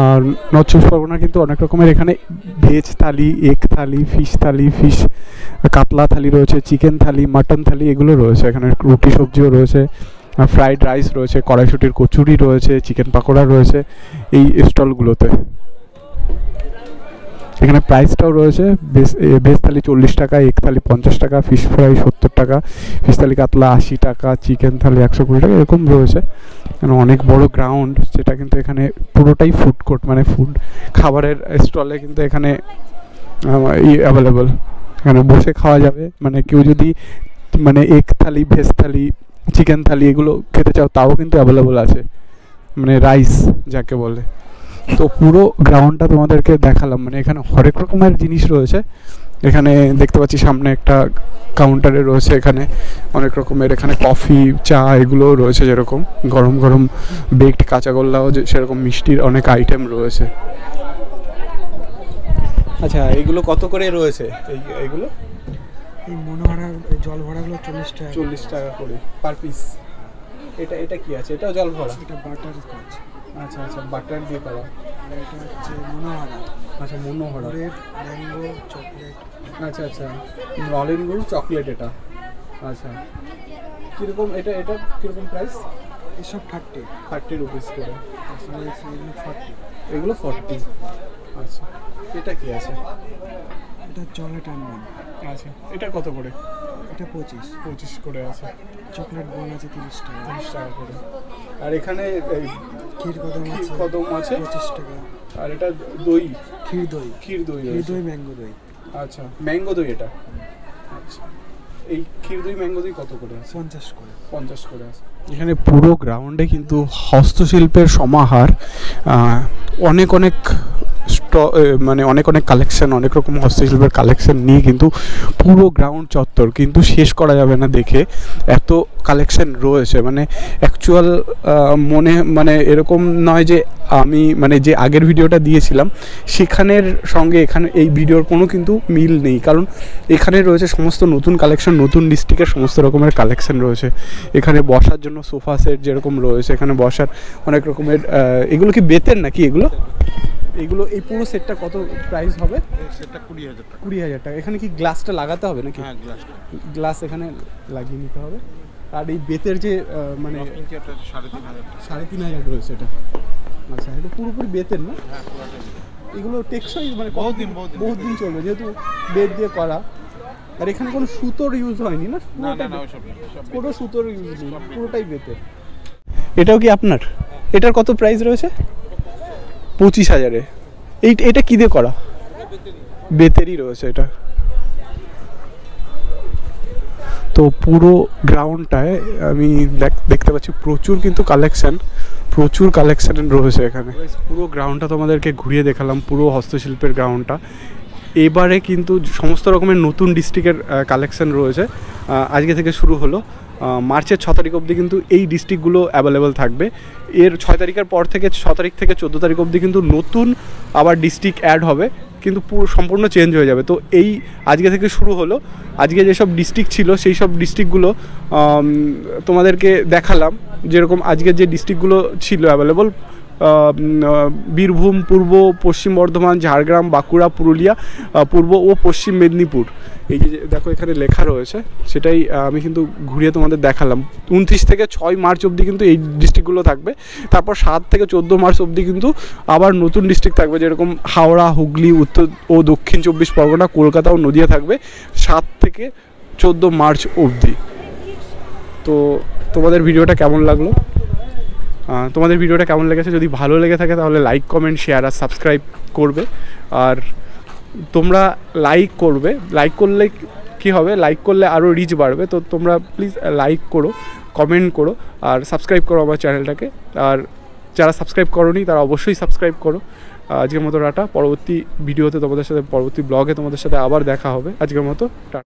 আর নর্থ 24 পরগনা কিন্তু অনেক রকমের এখানে ভেজ থালি, এগ থালি, ফিশ থালি, ফিশ কাতলা থালি রয়েছে, চিকেন থালি, মাটন থালি এগুলো রয়েছে। এখানে রুটি সবজিও রয়েছে, ফ্রাইড রাইস রয়েছে, কড়াইশুটির কচুরি রয়েছে, চিকেন পাকোড়া রয়েছে এই স্টলগুলোতে। এখানে প্রাইসটাও রয়েছে। ভেজ থালি 40 টাকা, এগ থালি 50 টাকা, ফিশ ফ্রাই 70 টাকা, ফিশ থালি কাতলা 80 টাকা, চিকেন থালি 120 টাকা এরকম রয়েছে। এখানে অনেক বড় গ্রাউন্ড, যেটা কিন্তু এখানে পুরোটাই ফুড কোর্ট, মানে ফুড খাবারের স্টলে কিন্তু এখানে অ্যাভেলেবল। এখানে বসে খাওয়া যাবে, মানে কেউ যদি মানে এগ থালি, ভেজ থালি, চিকেন থালি এগুলো খেতে চাও তাও কিন্তু অ্যাভেলেবল আছে, মানে রাইস যাকে বলে। তো পুরো গ্রাউন্ডটা তোমাদেরকে দেখালাম, মানে এখানে হরেক রকমের জিনিস রয়েছে। এখানে দেখতে পাচ্ছি সামনে একটা কাউন্টারে রয়েছে এখানে অনেক রকমের, এখানে কফি, চা এগুলোও রয়েছে, যেরকম গরম গরম বেকড কাঁচাগোল্লাও সেরকম মিষ্টির অনেক আইটেম রয়েছে। আচ্ছা, এইগুলো কত করে রয়েছে? এইগুলো এই মনোহরা জল ভরাগুলো 40 টাকা। 40 টাকা করে পার পিস। এটা কি আছে? এটাও জল ভরা? এটা বাটার স্কচ। আচ্ছা আচ্ছা, বাটার দিয়ে করা। এটা হচ্ছে মনোহরা। আচ্ছা, মনোহরা ম্যাঙ্গো চকলেট। আচ্ছা আচ্ছা, নলেন গুড় চকলেট এটা। আচ্ছা, কীরকম এটা কীরকম প্রাইস? এসব 30 রুপিস করে। এগুলো 40। এগুলো 40। আচ্ছা, এটা কি আছে? এটা জলে টানবেন। আচ্ছা, এটা কত করে? এটা 25 করে আছে। চকলেট বল আছে 30 টাকা। 30 টাকা করে। আর এখানে ক্ষীর কদম আছে 25 টাকা। আর এটা দই, ক্ষীর দই ম্যাঙ্গো দই। আচ্ছা, ম্যাঙ্গো দই এটা। আচ্ছা, এই ক্ষীর দই ম্যাঙ্গো দই কত করে আছে? 50 করে আছে। এখানে পুরো গ্রাউন্ডে কিন্তু হস্তশিল্পের সমাহার, অনেক মানে অনেক কালেকশন, অনেক রকম হস্তশিল্পের কালেকশন নিয়ে কিন্তু পুরো গ্রাউন্ড চত্বর কিন্তু শেষ করা যাবে না দেখে, এত কালেকশন রয়েছে। মানে অ্যাকচুয়াল মানে এরকম নয় যে আমি মানে যে আগের ভিডিওটা দিয়েছিলাম সেখানের সঙ্গে এখানে এই ভিডিওর কোনো কিন্তু মিল নেই, কারণ এখানে রয়েছে সমস্ত নতুন কালেকশন, নতুন ডিস্ট্রিক্টের সমস্ত রকমের কালেকশন রয়েছে। এখানে বসার জন্য সোফা সেট যেরকম রয়েছে, এখানে বসার অনেক রকমের, এগুলো কি বেতের নাকি? এগুলো এই পুরো সেটটা কত প্রাইস হবে? সেটটা 20,000 টাকা। এখানে কি গ্লাসটা লাগাতে হবে নাকি? হ্যাঁ, গ্লাস এখানে লাগিয়ে নিতে হবে। আর এই বেতের যে মানে 3,500 রয়েছে এটা। আচ্ছা, এটা পুরোপুরি বেতের না? এগুলো টেকসই, মানে বহুত দিন চলবে যেহেতু বেত দিয়ে করা। আর এখানে কোনো সুতোর ইউজ হয়নি না? কোনো সুতোর ইউজ নেই, পুরোটাই বেতের। এটাও কি আপনার? এটার কত প্রাইস রয়েছে? 25,000-এ। এটা কি দিয়ে করা? বেতেরই রয়েছে এটা। তো পুরো গ্রাউন্ডটায় আমি দেখতে পাচ্ছি প্রচুর কিন্তু কালেকশন রয়েছে এখানে। পুরো গ্রাউন্ডটা তোমাদেরকে ঘুরিয়ে দেখালাম, পুরো হস্তশিল্পের গ্রাউন্ডটা। এবারে কিন্তু সমস্ত রকমের নতুন ডিস্ট্রিক্টের কালেকশন রয়েছে। আজকে থেকে শুরু হলো, মার্চের 6 তারিখ অবধি কিন্তু এই ডিস্ট্রিক্টগুলো অ্যাভেলেবেল থাকবে। এর 6 তারিখের পর থেকে 6 তারিখ থেকে 14 তারিখ অবধি কিন্তু নতুন আবার ডিস্ট্রিক্ট অ্যাড হবে, কিন্তু পুরো সম্পূর্ণ চেঞ্জ হয়ে যাবে। তো এই আজকে থেকে শুরু হলো। আজকে যেসব ডিস্ট্রিক্ট ছিল সেই সব ডিস্ট্রিক্টগুলো তোমাদেরকে দেখালাম। যেরকম আজকে যে ডিস্ট্রিক্টগুলো ছিল অ্যাভেলেবল, বীরভূম, পূর্ব পশ্চিম বর্ধমান, ঝাড়গ্রাম, বাঁকুড়া, পুরুলিয়া, পূর্ব ও পশ্চিম মেদিনীপুর। এই যে দেখো এখানে লেখা রয়েছে, সেটাই আমি কিন্তু ঘুরিয়ে তোমাদের দেখালাম। 29 থেকে 6 মার্চ অবধি কিন্তু এই ডিস্ট্রিক্টগুলো থাকবে। তারপর 7 থেকে 14 মার্চ অবধি কিন্তু আবার নতুন ডিস্ট্রিক্ট থাকবে, যেরকম হাওড়া, হুগলি, উত্তর ও দক্ষিণ 24 পরগনা, কলকাতা ও নদিয়া থাকবে 7 থেকে 14 মার্চ অবধি। তো তোমাদের ভিডিওটা কেমন লাগলো? তোমাদের ভিডিওটা কেমন লেগেছে? যদি ভালো লেগে থাকে তাহলে লাইক, কমেন্ট, শেয়ার আর সাবস্ক্রাইব করবে। আর তোমরা লাইক করলে কি হবে, লাইক করলে আরও রিচ বাড়বে। তো তোমরা প্লিজ লাইক করো, কমেন্ট করো আর সাবস্ক্রাইব করো আমার চ্যানেলটাকে। আর যারা সাবস্ক্রাইব করোনি তারা অবশ্যই সাবস্ক্রাইব করো। আজকের মতো টাটা। পরবর্তী ভিডিওতে তোমাদের সাথে, পরবর্তী ব্লগে তোমাদের সাথে আবার দেখা হবে। আজকের মতো টাটা।